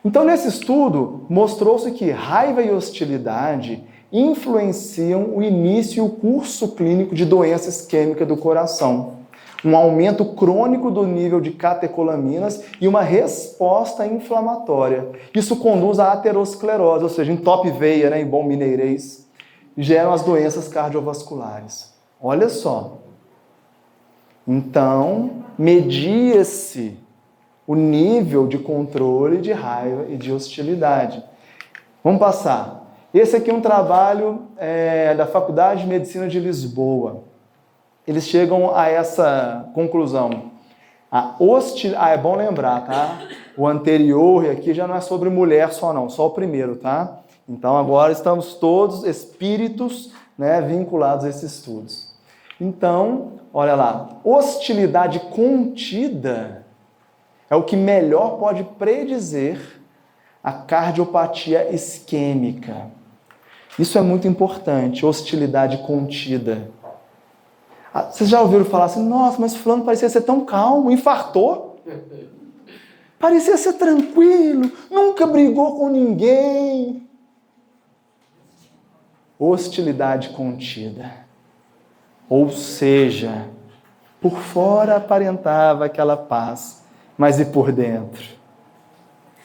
Então, nesse estudo, mostrou-se que raiva e hostilidade influenciam o início e o curso clínico de doença isquêmica do coração, um aumento crônico do nível de catecolaminas e uma resposta inflamatória. Isso conduz à aterosclerose, ou seja, entope veia, né, em bom mineirês, geram as doenças cardiovasculares. Olha só. Então, media-se o nível de controle de raiva e de hostilidade. Vamos passar. Esse aqui é um trabalho da Faculdade de Medicina de Lisboa. Eles chegam a essa conclusão. É bom lembrar, tá? O anterior aqui já não é sobre mulher só não, só o primeiro, tá? Então agora estamos todos espíritos, né, vinculados a esses estudos. Então, olha lá, hostilidade contida é o que melhor pode predizer a cardiopatia isquêmica. Isso é muito importante, hostilidade contida. Vocês já ouviram falar assim, nossa, mas fulano parecia ser tão calmo, infartou? Parecia ser tranquilo, nunca brigou com ninguém. Hostilidade contida. Ou seja, por fora aparentava aquela paz, mas e por dentro?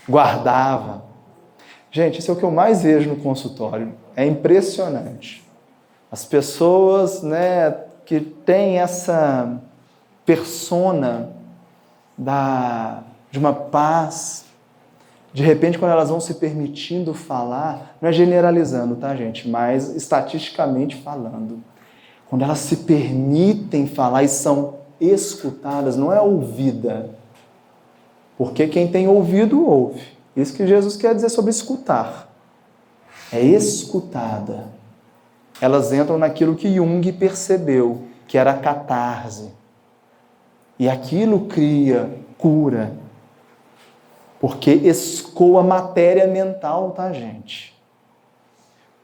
Guardava. Gente, isso é o que eu mais vejo no consultório. É impressionante. As pessoas, né, que têm essa persona de uma paz, de repente, quando elas vão se permitindo falar, não é generalizando, tá, gente? Mas estatisticamente falando, quando elas se permitem falar e são escutadas, não é ouvida. Porque quem tem ouvido, ouve. Isso que Jesus quer dizer sobre escutar. É escutada. Elas entram naquilo que Jung percebeu, que era a catarse. E aquilo cria cura. Porque escoa matéria mental, tá, gente?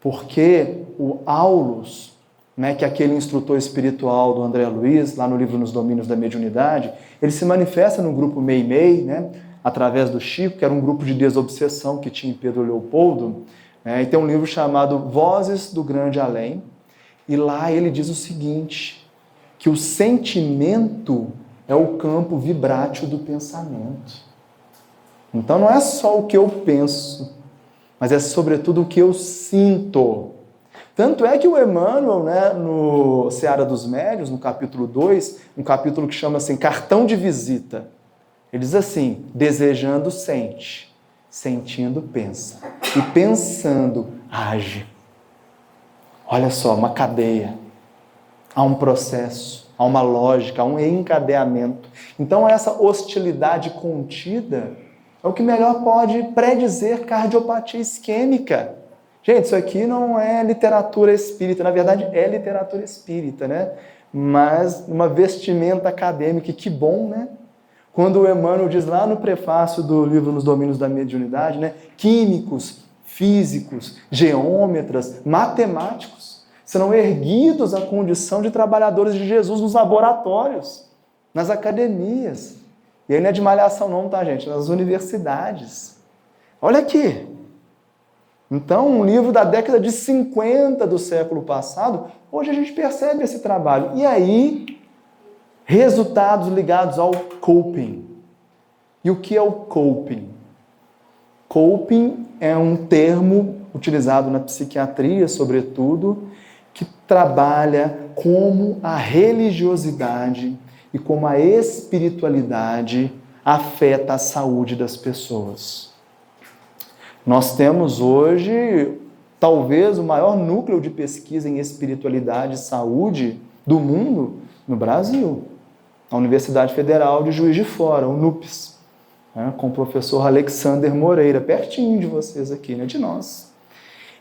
Porque o Aulus, né, que é aquele instrutor espiritual do André Luiz, lá no livro Nos Domínios da Mediunidade, ele se manifesta no grupo Meimei, né, através do Chico, que era um grupo de desobsessão que tinha em Pedro Leopoldo, né, e tem um livro chamado Vozes do Grande Além, e lá ele diz o seguinte, que o sentimento é o campo vibrátil do pensamento. Então não é só o que eu penso, mas é sobretudo o que eu sinto. Tanto é que o Emmanuel, né, no Seara dos Médiuns, no capítulo 2, um capítulo que chama assim, Cartão de Visita, ele diz assim, desejando sente, sentindo pensa, e pensando age. Olha só, uma cadeia, há um processo, há uma lógica, há um encadeamento. Então essa hostilidade contida é o que melhor pode predizer cardiopatia isquêmica. Gente, isso aqui não é literatura espírita, na verdade é literatura espírita, né? Mas uma vestimenta acadêmica, que bom, né? Quando o Emmanuel diz lá no prefácio do livro Nos Domínios da Mediunidade, né? Químicos, físicos, geômetras, matemáticos serão erguidos à condição de trabalhadores de Jesus nos laboratórios, nas academias. E aí não é de malhação não, tá, gente? Nas universidades. Olha aqui. Então, um livro da década de 50 do século passado, hoje a gente percebe esse trabalho. E aí, resultados ligados ao coping. E o que é o coping? Coping é um termo utilizado na psiquiatria, sobretudo, que trabalha como a religiosidade e como a espiritualidade afeta a saúde das pessoas. Nós temos hoje, talvez, o maior núcleo de pesquisa em espiritualidade e saúde do mundo no Brasil. A Universidade Federal de Juiz de Fora, o NUPES, né, com o professor Alexander Moreira, pertinho de vocês aqui, né, de nós.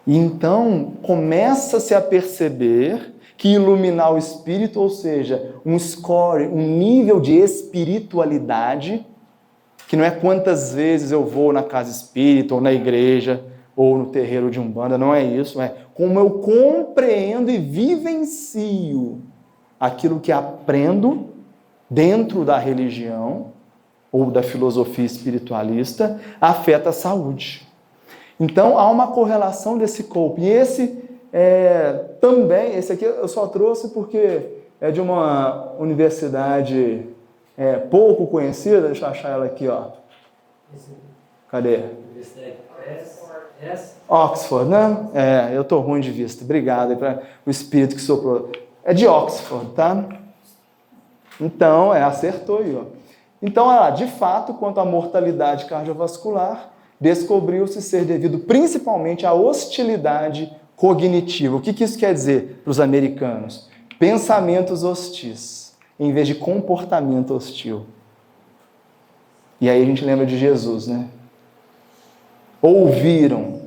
E então, começa-se a perceber que iluminar o espírito, ou seja, um score, um nível de espiritualidade, que não é quantas vezes eu vou na casa espírita, ou na igreja, ou no terreiro de Umbanda, não é isso, é como eu compreendo e vivencio aquilo que aprendo dentro da religião, ou da filosofia espiritualista, afeta a saúde. Então, há uma correlação desse coping. E esse também, esse aqui eu só trouxe porque é de uma universidade pouco conhecida, deixa eu achar ela aqui, ó. Cadê? Oxford, né? Eu tô ruim de vista. Obrigado aí para o espírito que soprou. É de Oxford, tá? Então, acertou aí, ó. Então, de fato, quanto à mortalidade cardiovascular, descobriu-se ser devido principalmente à hostilidade cognitiva. O que isso quer dizer para os americanos? Pensamentos hostis, em vez de comportamento hostil. E aí a gente lembra de Jesus, né? Ouviram,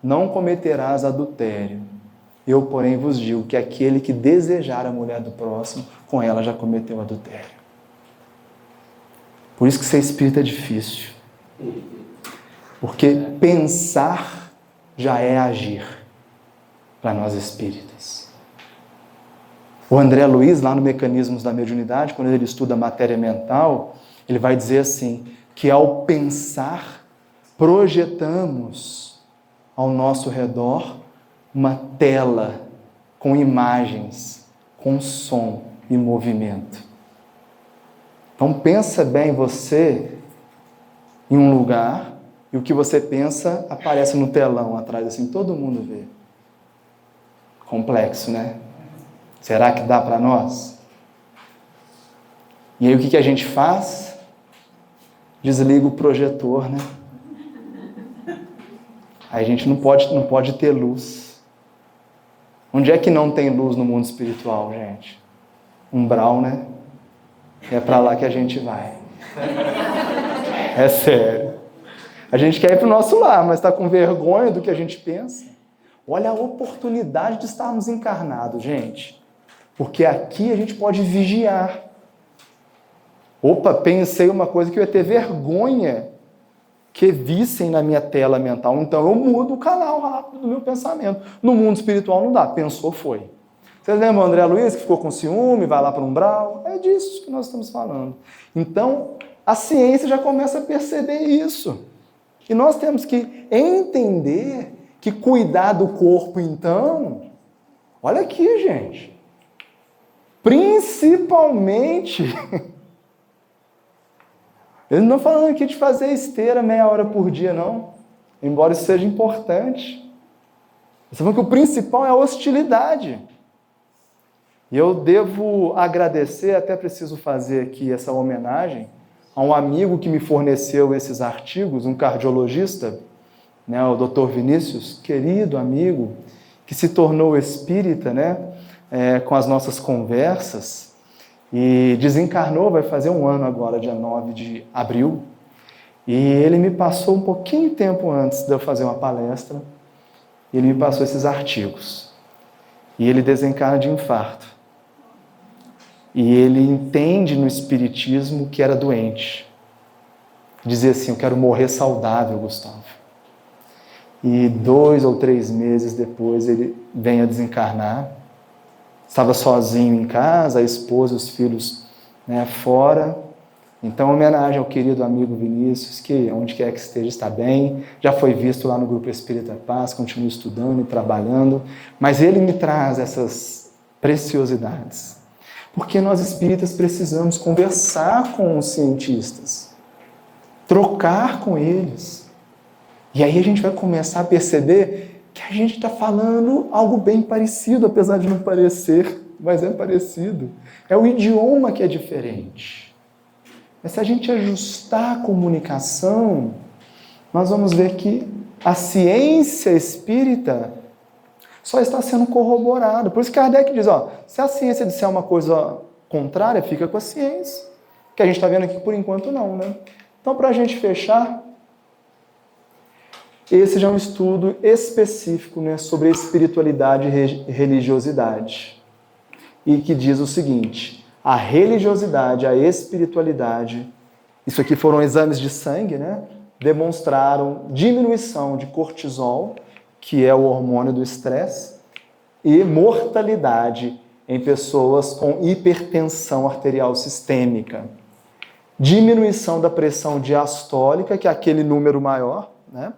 não cometerás adultério. Eu, porém, vos digo que aquele que desejar a mulher do próximo, com ela já cometeu adultério. Por isso que ser espírita é difícil. Porque pensar já é agir para nós espíritas. O André Luiz, lá no Mecanismos da Mediunidade, quando ele estuda a matéria mental, ele vai dizer assim, que ao pensar, projetamos ao nosso redor uma tela com imagens, com som e movimento. Então pensa bem você em um lugar e o que você pensa aparece no telão atrás, assim, todo mundo vê. Complexo, né? Será que dá para nós? E aí o que a gente faz? Desliga o projetor, né? Aí a gente não pode ter luz. Onde é que não tem luz no mundo espiritual, gente? Umbral, né? É para lá que a gente vai. É sério. A gente quer ir para o nosso lar, mas está com vergonha do que a gente pensa. Olha a oportunidade de estarmos encarnados, gente. Porque aqui a gente pode vigiar. Opa, pensei uma coisa que eu ia ter vergonha que vissem na minha tela mental. Então eu mudo o canal rápido do meu pensamento. No mundo espiritual não dá. Pensou, foi. Vocês lembram o André Luiz que ficou com ciúme, vai lá para o umbral? É disso que nós estamos falando. Então, a ciência já começa a perceber isso. E nós temos que entender que cuidar do corpo, então, olha aqui, gente, principalmente, eu não estou falando aqui de fazer esteira meia hora por dia, não, embora isso seja importante. Eu estou falando que o principal é a hostilidade. E eu devo agradecer, até preciso fazer aqui essa homenagem, a um amigo que me forneceu esses artigos, um cardiologista, né, o Dr. Vinícius, querido amigo, que se tornou espírita, né, com as nossas conversas, e desencarnou, vai fazer um ano agora, dia 9 de abril, e ele me passou um pouquinho de tempo antes de eu fazer uma palestra, ele me passou esses artigos, e ele desencarna de infarto. E ele entende no espiritismo que era doente. Dizia assim, eu quero morrer saudável, Gustavo. E 2 ou 3 meses depois ele vem a desencarnar. Estava sozinho em casa, a esposa e os filhos, né, fora. Então, homenagem ao querido amigo Vinícius, que onde quer que esteja está bem. Já foi visto lá no Grupo Espírita Paz, continua estudando e trabalhando. Mas ele me traz essas preciosidades. Porque nós espíritas precisamos conversar com os cientistas, trocar com eles. E aí a gente vai começar a perceber que a gente está falando algo bem parecido, apesar de não parecer, mas é parecido. É o idioma que é diferente. Mas se a gente ajustar a comunicação, nós vamos ver que a ciência espírita só está sendo corroborado. Por isso que Kardec diz, se a ciência disser uma coisa contrária, fica com a ciência. Que a gente está vendo aqui por enquanto não, né? Então, para a gente fechar, esse já é um estudo específico, né, sobre espiritualidade e religiosidade. E que diz o seguinte, a religiosidade, a espiritualidade, isso aqui foram exames de sangue, né? Demonstraram diminuição de cortisol, que é o hormônio do estresse, e mortalidade em pessoas com hipertensão arterial sistêmica. Diminuição da pressão diastólica, que é aquele número maior, né,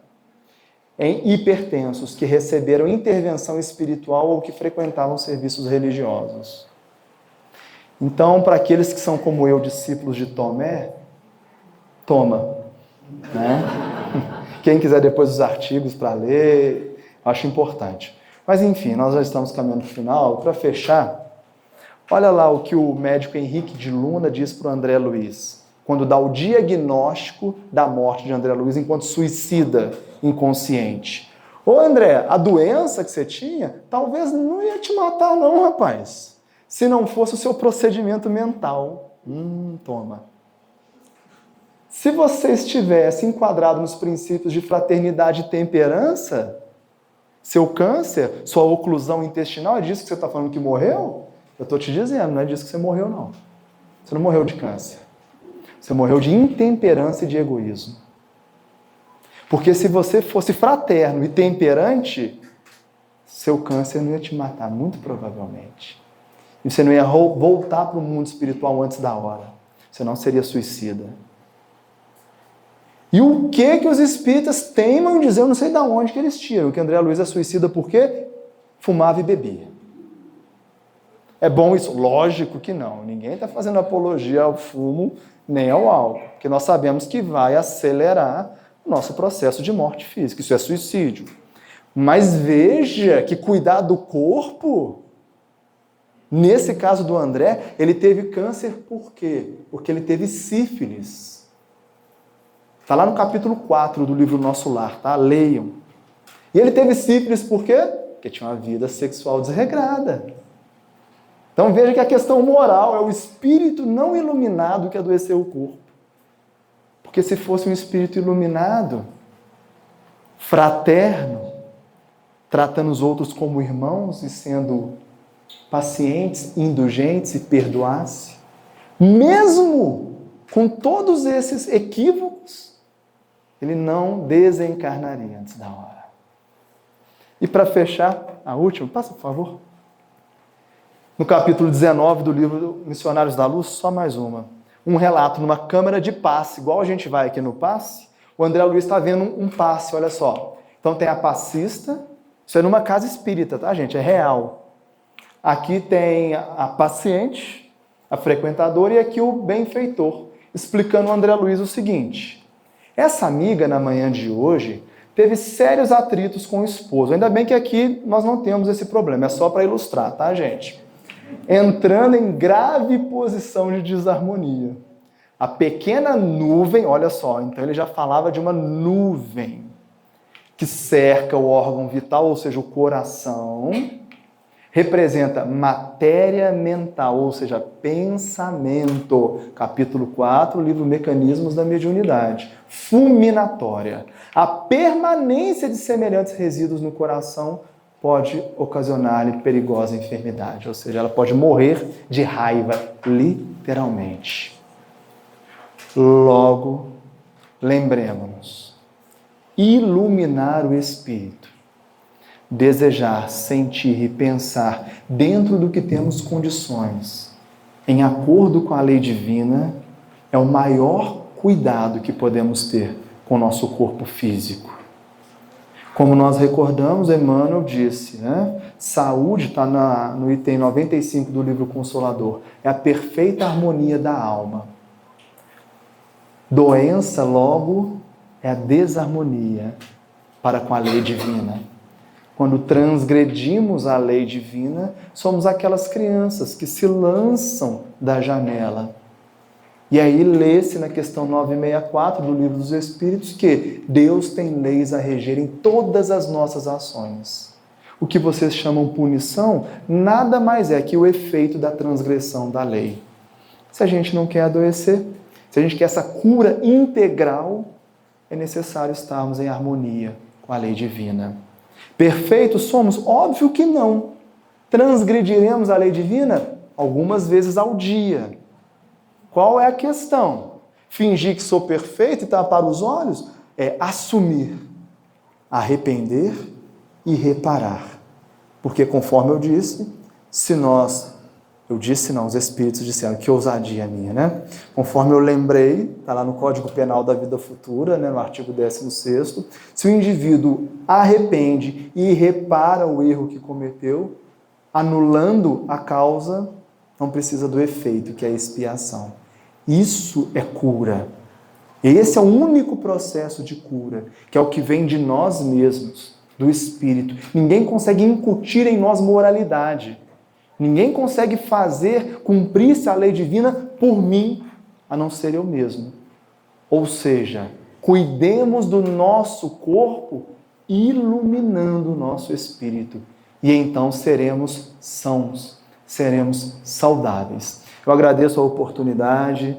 em hipertensos que receberam intervenção espiritual ou que frequentavam serviços religiosos. Então, para aqueles que são como eu, discípulos de Tomé, toma, né? Quem quiser depois os artigos para ler, acho importante. Mas enfim, nós já estamos caminhando para o final. Para fechar, olha lá o que o médico Henrique de Luna diz para o André Luiz, quando dá o diagnóstico da morte de André Luiz enquanto suicida inconsciente. Ô André, a doença que você tinha, talvez não ia te matar não, rapaz. Se não fosse o seu procedimento mental. Toma. Se você estivesse enquadrado nos princípios de fraternidade e temperança, Seu câncer, sua oclusão intestinal, é disso que você está falando que morreu? Eu estou te dizendo, não é disso que você morreu, não. Você não morreu de câncer. Você morreu de intemperância e de egoísmo. Porque se você fosse fraterno e temperante, seu câncer não ia te matar, muito provavelmente. E você não ia voltar para o mundo espiritual antes da hora. Você não seria suicida. E o que os espíritas teimam em dizer, eu não sei de onde que eles tiram, que André Luiz é suicida porque fumava e bebia. É bom isso? Lógico que não. Ninguém está fazendo apologia ao fumo nem ao álcool, porque nós sabemos que vai acelerar o nosso processo de morte física. Isso é suicídio. Mas veja que cuidar do corpo, nesse caso do André, ele teve câncer por quê? Porque ele teve sífilis. Está lá no capítulo 4 do livro Nosso Lar, tá? Leiam. E ele teve sífilis por quê? Porque tinha uma vida sexual desregrada. Então veja que a questão moral é o espírito não iluminado que adoeceu o corpo. Porque se fosse um espírito iluminado, fraterno, tratando os outros como irmãos e sendo pacientes, indulgentes e perdoasse, mesmo com todos esses equívocos, ele não desencarnaria antes da hora. E para fechar, a última, passa por favor. No capítulo 19 do livro Missionários da Luz, só mais uma. Um relato numa câmara de passe, igual a gente vai aqui no passe, o André Luiz está vendo um passe, olha só. Então tem a passista, isso é numa casa espírita, tá, gente? É real. Aqui tem a paciente, a frequentadora, e aqui o benfeitor, explicando ao André Luiz o seguinte: essa amiga, na manhã de hoje, teve sérios atritos com o esposo. Ainda bem que aqui nós não temos esse problema, é só para ilustrar, tá, gente? Entrando em grave posição de desarmonia. A pequena nuvem, olha só, então ele já falava de uma nuvem que cerca o órgão vital, ou seja, o coração, representa matéria mental, ou seja, pensamento. Capítulo 4, livro Mecanismos da Mediunidade. Fulminatória. A permanência de semelhantes resíduos no coração pode ocasionar-lhe perigosa enfermidade, ou seja, ela pode morrer de raiva, literalmente. Logo, lembremos-nos, iluminar o espírito, desejar, sentir e pensar dentro do que temos condições, em acordo com a lei divina, é o maior cuidado que podemos ter com o nosso corpo físico. Como nós recordamos, Emmanuel disse, né? Saúde está no item 95 do livro Consolador. É a perfeita harmonia da alma. Doença, logo, é a desarmonia para com a lei divina. Quando transgredimos a lei divina, somos aquelas crianças que se lançam da janela. E aí lê-se na questão 964 do Livro dos Espíritos que Deus tem leis a regerem todas as nossas ações. O que vocês chamam punição nada mais é que o efeito da transgressão da lei. Se a gente não quer adoecer, se a gente quer essa cura integral, é necessário estarmos em harmonia com a lei divina. Perfeitos somos? Óbvio que não. Transgrediremos a lei divina algumas vezes ao dia. Qual é a questão? Fingir que sou perfeito e tapar os olhos? É assumir, arrepender e reparar. Porque, conforme eu disse, os espíritos disseram, que ousadia minha, né? Conforme eu lembrei, está lá no Código Penal da Vida Futura, né, no artigo 16º, se o indivíduo arrepende e repara o erro que cometeu, anulando a causa, não precisa do efeito, que é a expiação. Isso é cura. Esse é o único processo de cura, que é o que vem de nós mesmos, do Espírito. Ninguém consegue incutir em nós moralidade. Ninguém consegue cumprir-se a lei divina por mim, a não ser eu mesmo. Ou seja, cuidemos do nosso corpo iluminando o nosso espírito. E então seremos sãos, seremos saudáveis. Eu agradeço a oportunidade,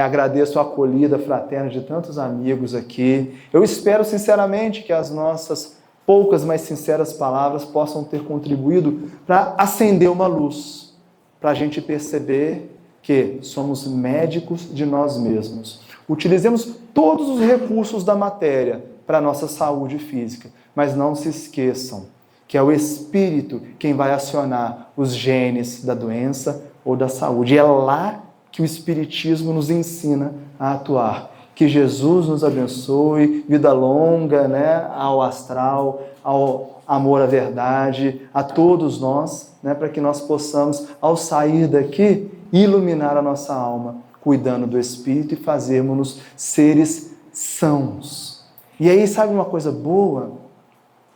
agradeço a acolhida fraterna de tantos amigos aqui. Eu espero sinceramente que as nossas poucas, mas sinceras palavras possam ter contribuído para acender uma luz, para a gente perceber que somos médicos de nós mesmos. Utilizemos todos os recursos da matéria para a nossa saúde física, mas não se esqueçam que é o Espírito quem vai acionar os genes da doença ou da saúde. E é lá que o Espiritismo nos ensina a atuar. Que Jesus nos abençoe, vida longa, né, ao astral, ao amor à verdade, a todos nós, né, para que nós possamos, ao sair daqui, iluminar a nossa alma, cuidando do Espírito e fazermos-nos seres sãos. E aí, sabe uma coisa boa?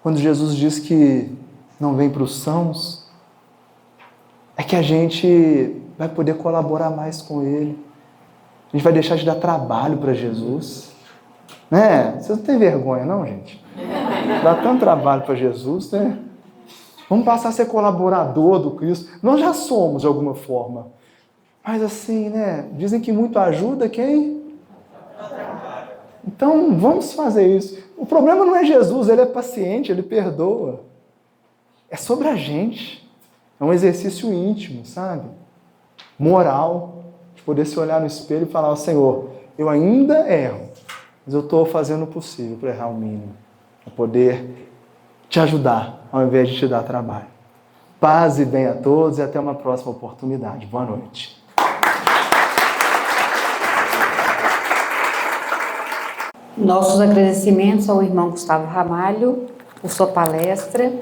Quando Jesus diz que não vem para os sãos, é que a gente vai poder colaborar mais com Ele. A gente vai deixar de dar trabalho para Jesus. Né? Vocês não têm vergonha, não, gente? Dá tanto trabalho para Jesus, né? Vamos passar a ser colaborador do Cristo. Nós já somos, de alguma forma. Mas assim, né? Dizem que muito ajuda quem? Então, vamos fazer isso. O problema não é Jesus, Ele é paciente, Ele perdoa. É sobre a gente. É um exercício íntimo, sabe? Moral, de poder se olhar no espelho e falar, oh, Senhor, eu ainda erro, mas eu estou fazendo o possível para errar o mínimo, para poder te ajudar, ao invés de te dar trabalho. Paz e bem a todos e até uma próxima oportunidade. Boa noite. Nossos agradecimentos ao irmão Gustavo Ramalho por sua palestra,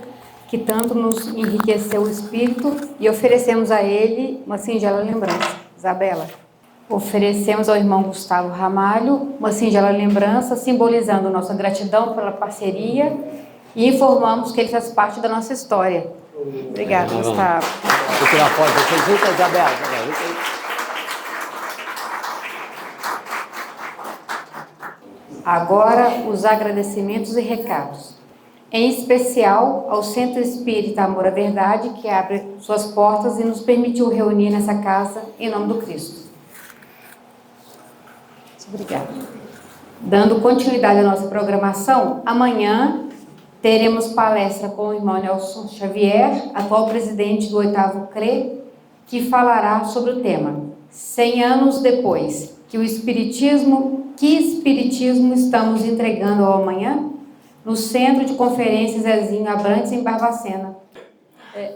que tanto nos enriqueceu o espírito, e oferecemos a ele uma singela lembrança. Isabela. Oferecemos ao irmão Gustavo Ramalho uma singela lembrança, simbolizando nossa gratidão pela parceria, e informamos que ele faz parte da nossa história. Obrigada, Gustavo. Vou tirar foto de vocês juntos, Isabela. Agora, os agradecimentos e recados. Em especial ao Centro Espírita Amor à Verdade, que abre suas portas e nos permitiu reunir nessa casa em nome do Cristo. Obrigada. Dando continuidade à nossa programação, amanhã teremos palestra com o irmão Nelson Xavier, atual presidente do 8º CRE, que falará sobre o tema 100 anos depois, que espiritismo estamos entregando ao amanhã? No Centro de Conferências Zezinho Abrantes, em Barbacena.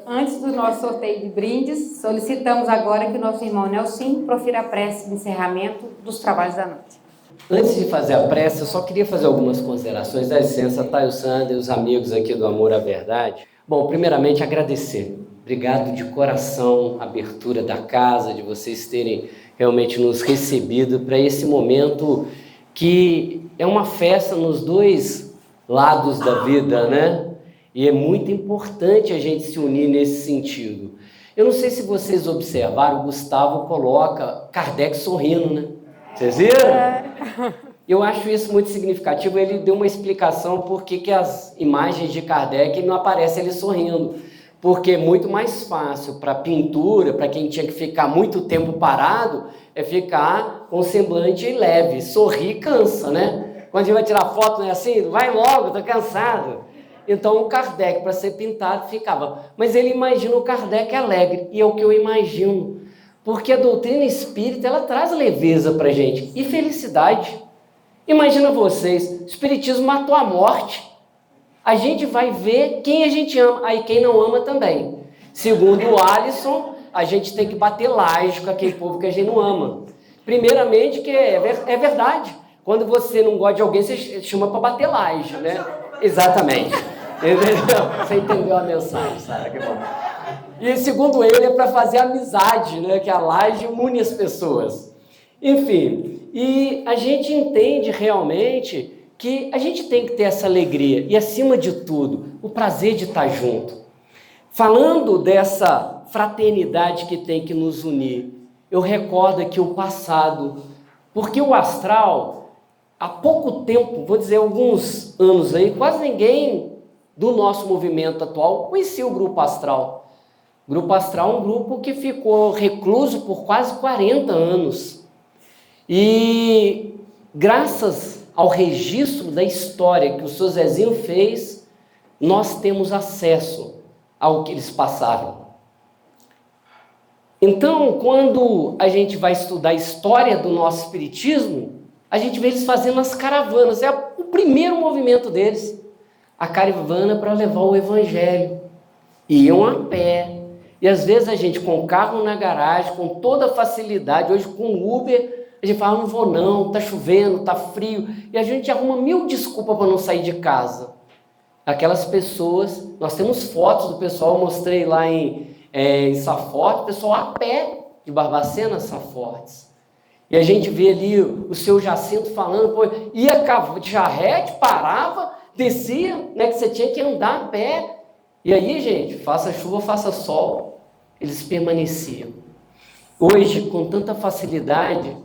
Antes do nosso sorteio de brindes, solicitamos agora que o nosso irmão Nelson profira a prece de encerramento dos trabalhos da noite. Antes de fazer a prece, eu só queria fazer algumas considerações. Dá licença, Taio Sander e os amigos aqui do Amor à Verdade. Bom, primeiramente agradecer. Obrigado de coração a abertura da casa, de vocês terem realmente nos recebido para esse momento que é uma festa nos dois lados da vida, né? E é muito importante a gente se unir nesse sentido. Eu não sei se vocês observaram, o Gustavo coloca Kardec sorrindo, né? Vocês viram? Eu acho isso muito significativo. Ele deu uma explicação por que as imagens de Kardec não aparecem ele sorrindo. Porque é muito mais fácil para pintura, para quem tinha que ficar muito tempo parado, é ficar com semblante leve. Sorrir cansa, né? Quando a gente vai tirar foto, não é assim? Vai logo, tô cansado. Então o Kardec, para ser pintado, ficava. Mas ele imagina o Kardec alegre, e é o que eu imagino. Porque a doutrina espírita, ela traz leveza para a gente e felicidade. Imagina vocês, o espiritismo matou a morte. A gente vai ver quem a gente ama, aí quem não ama também. Segundo o Alisson, a gente tem que bater laje com aquele povo que a gente não ama. Primeiramente, que é verdade. Quando você não gosta de alguém, você chama para bater laje, né? Exatamente. Entendeu? Você entendeu a mensagem, sabe? Que bom. E segundo ele, é para fazer amizade, né? Que a laje une as pessoas. Enfim, e a gente entende realmente que a gente tem que ter essa alegria e, acima de tudo, o prazer de estar junto. Falando dessa fraternidade que tem que nos unir, eu recordo aqui o passado, porque o astral, há pouco tempo, vou dizer alguns anos aí, quase ninguém do nosso movimento atual conhecia o Grupo Astral. O Grupo Astral é um grupo que ficou recluso por quase 40 anos. E graças ao registro da história que o Sr. Zezinho fez, nós temos acesso ao que eles passaram. Então, quando a gente vai estudar a história do nosso espiritismo, a gente vê eles fazendo as caravanas. É o primeiro movimento deles. A caravana para levar o evangelho. Iam a pé. E às vezes a gente com o carro na garagem, com toda a facilidade, hoje com o Uber, a gente fala, não vou não, tá chovendo, tá frio. E a gente arruma 1000 desculpas para não sair de casa. Aquelas pessoas, nós temos fotos do pessoal, eu mostrei lá em Saforte, o pessoal a pé de Barbacena, Safortes. E a gente vê ali o seu Jacinto falando, pô, ia de charrete, parava, descia, né, que você tinha que andar a pé. E aí, gente, faça chuva, faça sol, eles permaneciam. Hoje, com tanta facilidade,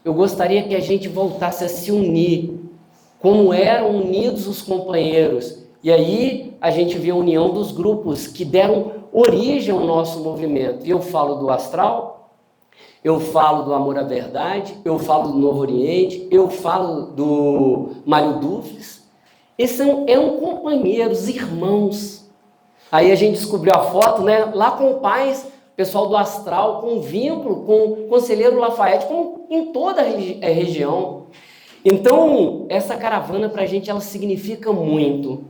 eu gostaria que a gente voltasse a se unir, como eram unidos os companheiros. E aí, a gente vê a união dos grupos que deram origem ao nosso movimento. E eu falo do Astral, eu falo do Amor à Verdade, eu falo do Novo Oriente, eu falo do Mário Dufles. Esses eram companheiros, irmãos. Aí a gente descobriu a foto, né, lá com o Paz, pessoal do Astral, com vínculo com o Conselheiro Lafayette, como em toda a região. Então, essa caravana para a gente, ela significa muito.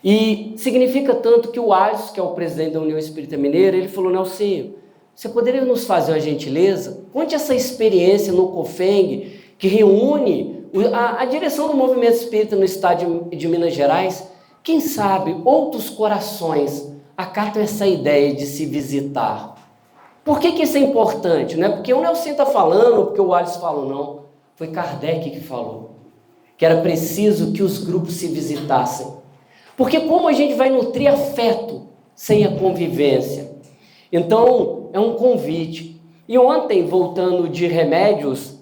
E significa tanto que o Alisson, que é o presidente da União Espírita Mineira, ele falou, Nelsinho, você poderia nos fazer uma gentileza? Conte essa experiência no COFENG, que reúne a direção do movimento espírita no estado de Minas Gerais. Quem sabe outros corações acatam essa ideia de se visitar. Por que isso é importante? Não é porque o Nelsinho está falando, ou porque o Alisson falou, não. Foi Kardec que falou. Que era preciso que os grupos se visitassem. Porque como a gente vai nutrir afeto sem a convivência? Então, é um convite. E ontem, voltando de remédios,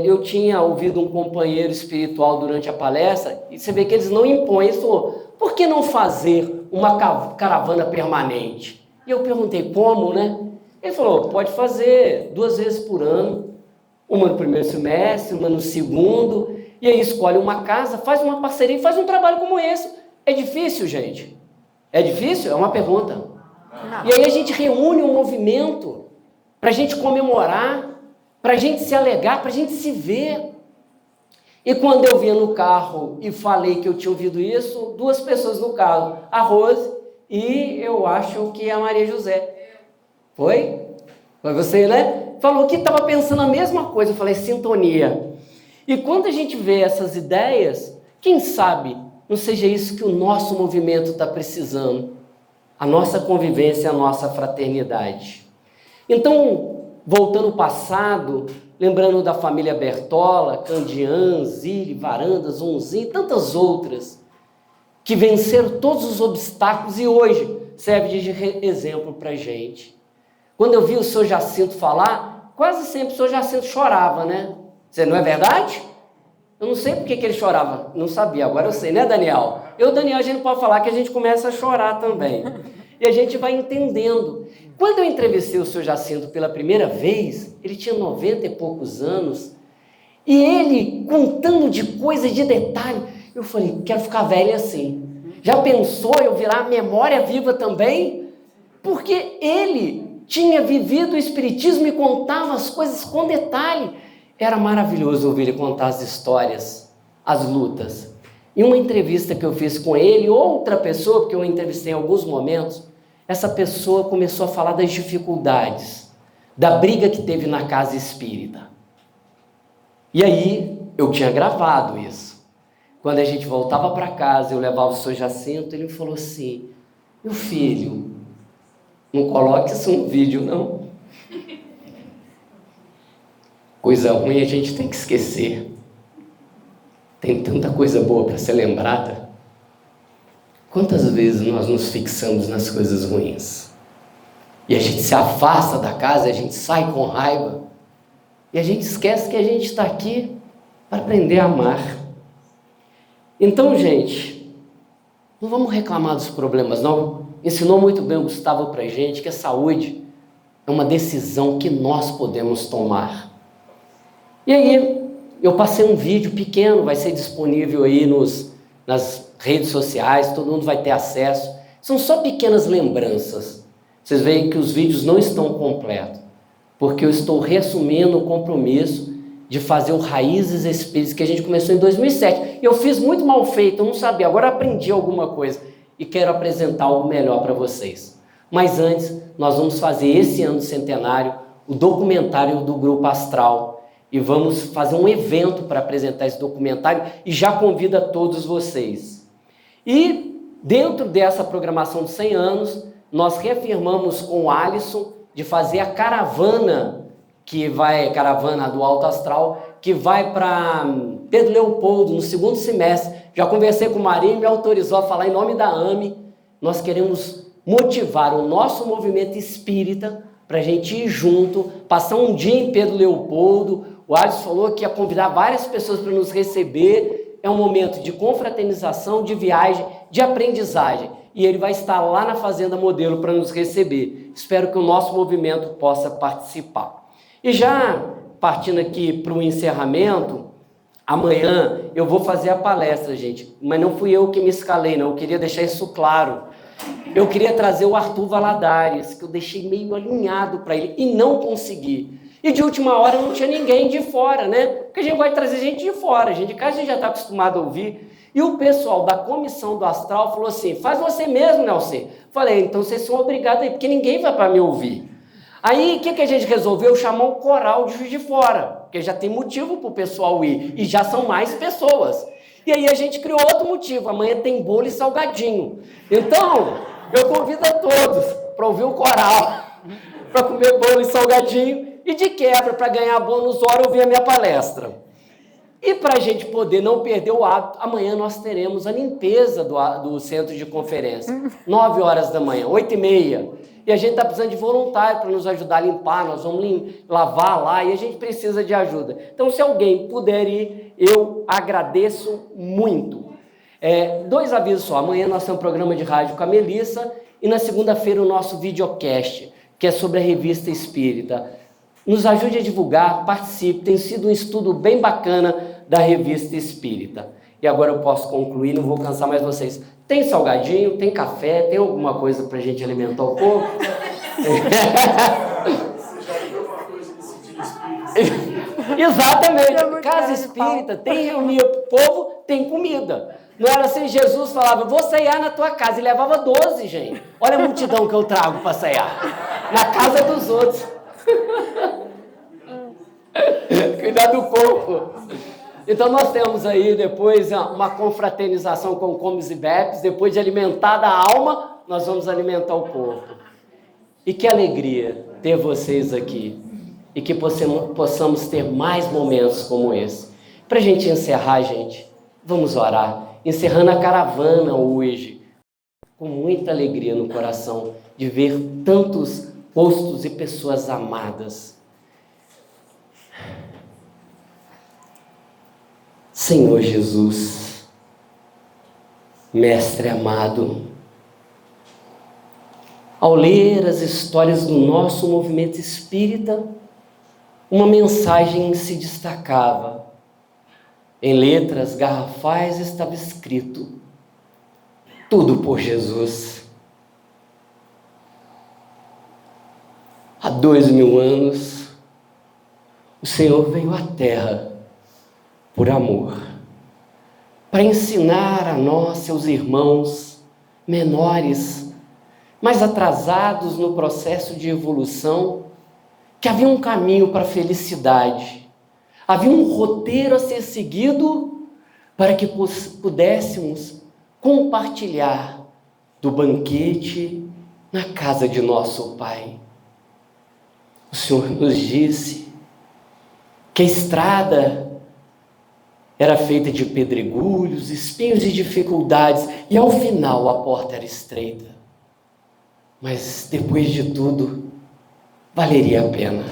eu tinha ouvido um companheiro espiritual durante a palestra, e você vê que eles não impõem. Ele falou, por que não fazer uma caravana permanente? E eu perguntei, como, né? Ele falou, pode fazer 2 vezes por ano, uma no primeiro semestre, uma no segundo, e aí escolhe uma casa, faz uma parceria e faz um trabalho como esse. É difícil, gente? É difícil? É uma pergunta. Não. E aí a gente reúne um movimento para a gente comemorar, para a gente se alegar, para a gente se ver. E quando eu vinha no carro e falei que eu tinha ouvido isso, 2 pessoas no carro, a Rose e eu acho que a Maria José. Foi? Foi você, né? Falou que estava pensando a mesma coisa. Eu falei, sintonia. E quando a gente vê essas ideias, quem sabe não seja isso que o nosso movimento está precisando. A nossa convivência, a nossa fraternidade. Então, voltando ao passado, lembrando da família Bertola, Candian, Zílio, Varandas, Onzinho e tantas outras, que venceram todos os obstáculos e hoje serve de exemplo para a gente. Quando eu vi o Sr. Jacinto falar, quase sempre o Sr. Jacinto chorava, né? Você não é verdade? Eu não sei por que ele chorava, não sabia, agora eu sei, né, Daniel? Daniel, a gente pode falar que a gente começa a chorar também. E a gente vai entendendo. Quando eu entrevistei o Sr. Jacinto pela primeira vez, ele tinha 90 e poucos anos, e ele contando de coisa, de detalhe, eu falei, quero ficar velho assim. Já pensou eu virar a memória viva também? Porque ele tinha vivido o Espiritismo e contava as coisas com detalhe. Era maravilhoso ouvir ele contar as histórias, as lutas. Em uma entrevista que eu fiz com ele, outra pessoa, porque eu entrevistei em alguns momentos, essa pessoa começou a falar das dificuldades, da briga que teve na casa espírita. E aí, eu tinha gravado isso. Quando a gente voltava para casa, eu levava o Sr. Jacinto, ele me falou assim, meu filho, não coloque isso no vídeo, não. Coisa ruim a gente tem que esquecer. Tem tanta coisa boa para ser lembrada. Quantas vezes nós nos fixamos nas coisas ruins? E a gente se afasta da casa, a gente sai com raiva. E a gente esquece que a gente está aqui para aprender a amar. Então, gente, não vamos reclamar dos problemas, não. Ensinou muito bem o Gustavo para a gente que a saúde é uma decisão que nós podemos tomar. E aí, eu passei um vídeo pequeno, vai ser disponível aí nas redes sociais, todo mundo vai ter acesso. São só pequenas lembranças. Vocês veem que os vídeos não estão completos, porque eu estou reassumindo o compromisso de fazer o Raízes Espíritas, que a gente começou em 2007. Eu fiz muito mal feito, eu não sabia, agora aprendi alguma coisa e quero apresentar algo melhor para vocês. Mas antes, nós vamos fazer esse ano centenário o documentário do Grupo Astral e vamos fazer um evento para apresentar esse documentário e já convido a todos vocês. E dentro dessa programação de 100 anos, nós reafirmamos com o Alisson de fazer a caravana do Alto Astral, que vai para Pedro Leopoldo no segundo semestre. Já conversei com o Marinho e me autorizou a falar em nome da AME. Nós queremos motivar o nosso movimento espírita para a gente ir junto, passar um dia em Pedro Leopoldo. O Alisson falou que ia convidar várias pessoas para nos receber. É um momento de confraternização, de viagem, de aprendizagem. E ele vai estar lá na Fazenda Modelo para nos receber. Espero que o nosso movimento possa participar. E já partindo aqui para o encerramento, amanhã eu vou fazer a palestra, gente. Mas não fui eu que me escalei, não. Eu queria deixar isso claro. Eu queria trazer o Arthur Valadares, que eu deixei meio alinhado para ele, e não consegui. E de última hora não tinha ninguém de fora, né? Porque a gente vai trazer gente de fora, gente de casa a gente já está acostumado a ouvir. E o pessoal da comissão do Astral falou assim, faz você mesmo, Nelson. Falei, então vocês são obrigados aí, porque ninguém vai para me ouvir. Aí, o que a gente resolveu? Chamar o coral de Juiz de Fora, porque já tem motivo para o pessoal ir, e já são mais pessoas. E aí a gente criou outro motivo, amanhã tem bolo e salgadinho. Então, eu convido a todos para ouvir o coral, para comer bolo e salgadinho, e de quebra, para ganhar bônus hora, ouvir a minha palestra. E para a gente poder não perder o hábito, amanhã nós teremos a limpeza do centro de conferência, 9 horas da manhã, 8h30. E a gente está precisando de voluntário para nos ajudar a limpar, nós vamos lavar lá e a gente precisa de ajuda. Então, se alguém puder ir, eu agradeço muito. 2 avisos só, amanhã nós temos um programa de rádio com a Melissa e na segunda-feira o nosso videocast, que é sobre a Revista Espírita. Nos ajude a divulgar, participe, tem sido um estudo bem bacana da Revista Espírita. E agora eu posso concluir, não vou cansar mais vocês. Tem salgadinho, tem café, tem alguma coisa para a gente alimentar o corpo? Exatamente, casa espírita, tem reunir o povo, tem comida. Não era assim, Jesus falava, vou ceiar na tua casa, e levava 12, gente. Olha a multidão que eu trago para ceiar, na casa dos outros. Cuidar do corpo. Então nós temos aí depois uma confraternização com comes e bebes, depois de alimentar a alma, nós vamos alimentar o corpo. E que alegria ter vocês aqui, e que possamos ter mais momentos como esse. Para a gente encerrar, gente, vamos orar, encerrando a caravana hoje, com muita alegria no coração, de ver tantos rostos e pessoas amadas. Senhor Jesus, Mestre amado, ao ler as histórias do nosso movimento espírita, uma mensagem se destacava. Em letras garrafais estava escrito: tudo por Jesus. Há 2000 anos, o Senhor veio à Terra por amor, para ensinar a nós, seus irmãos menores, mais atrasados no processo de evolução, que havia um caminho para a felicidade, havia um roteiro a ser seguido para que pudéssemos compartilhar do banquete na casa de nosso Pai. O Senhor nos disse que a estrada era feita de pedregulhos, espinhos e dificuldades, e ao final a porta era estreita. Mas depois de tudo, valeria a pena.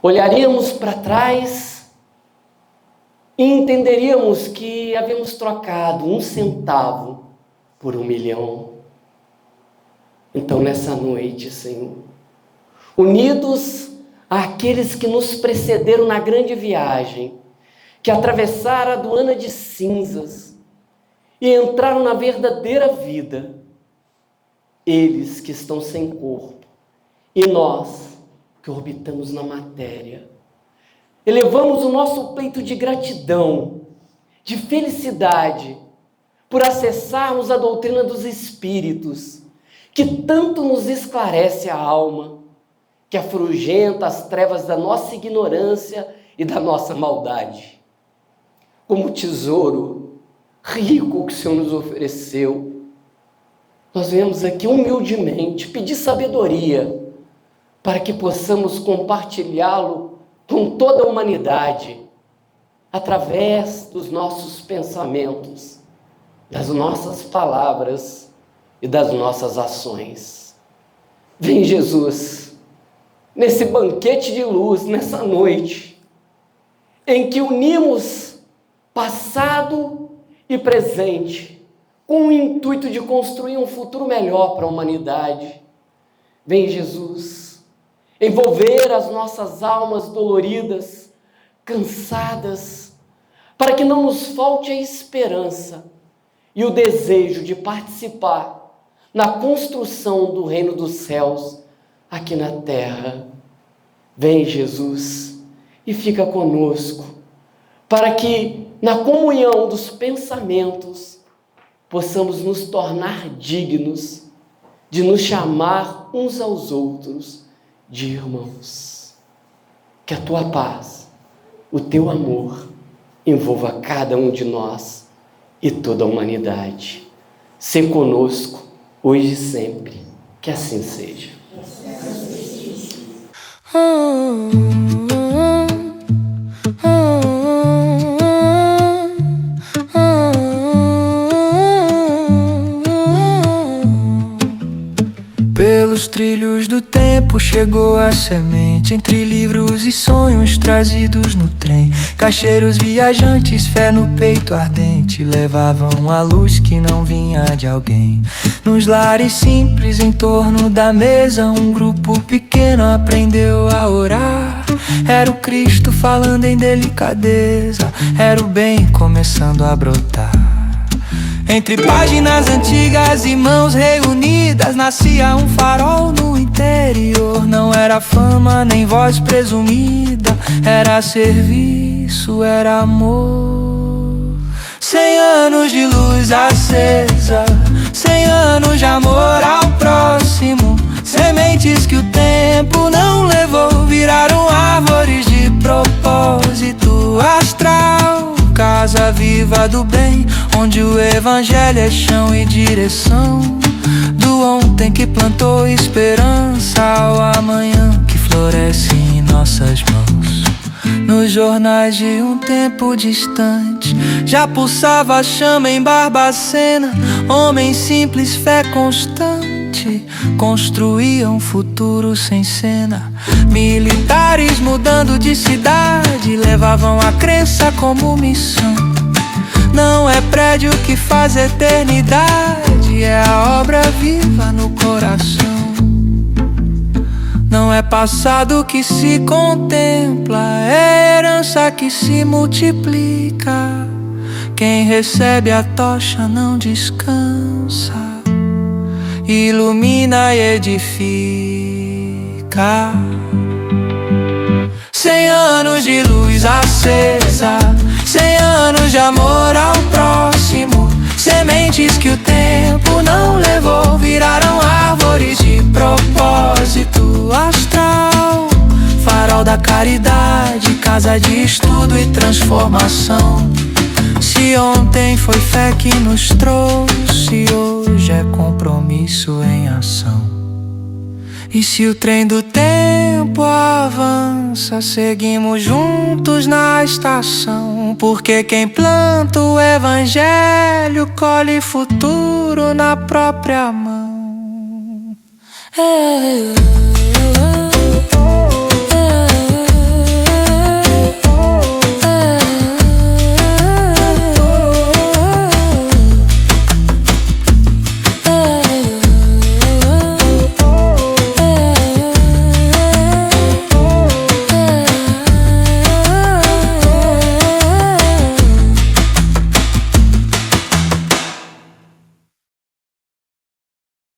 Olharíamos para trás e entenderíamos que havíamos trocado 1 centavo por 1 milhão. Então, nessa noite, Senhor, unidos àqueles que nos precederam na grande viagem, que atravessaram a aduana de cinzas e entraram na verdadeira vida. Eles que estão sem corpo e nós que orbitamos na matéria. Elevamos o nosso peito de gratidão, de felicidade, por acessarmos a doutrina dos Espíritos, que tanto nos esclarece a alma, que afugenta as trevas da nossa ignorância e da nossa maldade. Como tesouro rico que o Senhor nos ofereceu, nós viemos aqui humildemente pedir sabedoria para que possamos compartilhá-lo com toda a humanidade, através dos nossos pensamentos, das nossas palavras e das nossas ações. Vem, Jesus, nesse banquete de luz, nessa noite, em que unimos passado e presente, com o intuito de construir um futuro melhor para a humanidade. Vem, Jesus, envolver as nossas almas doloridas, cansadas, para que não nos falte a esperança e o desejo de participar na construção do reino dos céus aqui na terra. Vem, Jesus, e fica conosco, para que na comunhão dos pensamentos possamos nos tornar dignos de nos chamar uns aos outros de irmãos. Que a tua paz, o teu amor, envolva cada um de nós e toda a humanidade. Sê conosco, hoje e sempre. Que assim seja. Pelos trilhos do tempo chegou a semente, entre livros e sonhos trazidos no trem. Caixeiros viajantes, fé no peito ardente, levavam a luz que não vinha de alguém. Nos lares simples em torno da mesa, um grupo pequeno aprendeu a orar. Era o Cristo falando em delicadeza, era o bem começando a brotar. Entre páginas antigas e mãos reunidas, nascia um farol no interior. Não era fama nem voz presumida, era serviço, era amor. 100 anos de luz acesa, 100 anos de amor ao próximo. Sementes que o tempo não levou, viraram árvores de propósito astral. Casa viva do bem, onde o evangelho é chão e direção. Do ontem que plantou esperança ao amanhã que floresce em nossas mãos. Nos jornais de um tempo distante já pulsava a chama em Barbacena. Homens simples, fé constante, construíam um futuro sem cena. Militares mudando de cidade, levavam a crença como missão. Não é prédio que faz eternidade, é a obra viva no coração. Não é passado que se contempla, é herança que se multiplica. Quem recebe a tocha não descansa, ilumina e edifica. 100 anos de luz acesa, 100 anos de amor ao próximo. Sementes que o tempo não levou, viraram árvores de propósito astral. Farol da caridade, casa de estudo e transformação. Se ontem foi fé que nos trouxe, hoje é compromisso em ação. E se o trem do tempo avança, seguimos juntos na estação. Porque quem planta o evangelho colhe futuro na própria mão.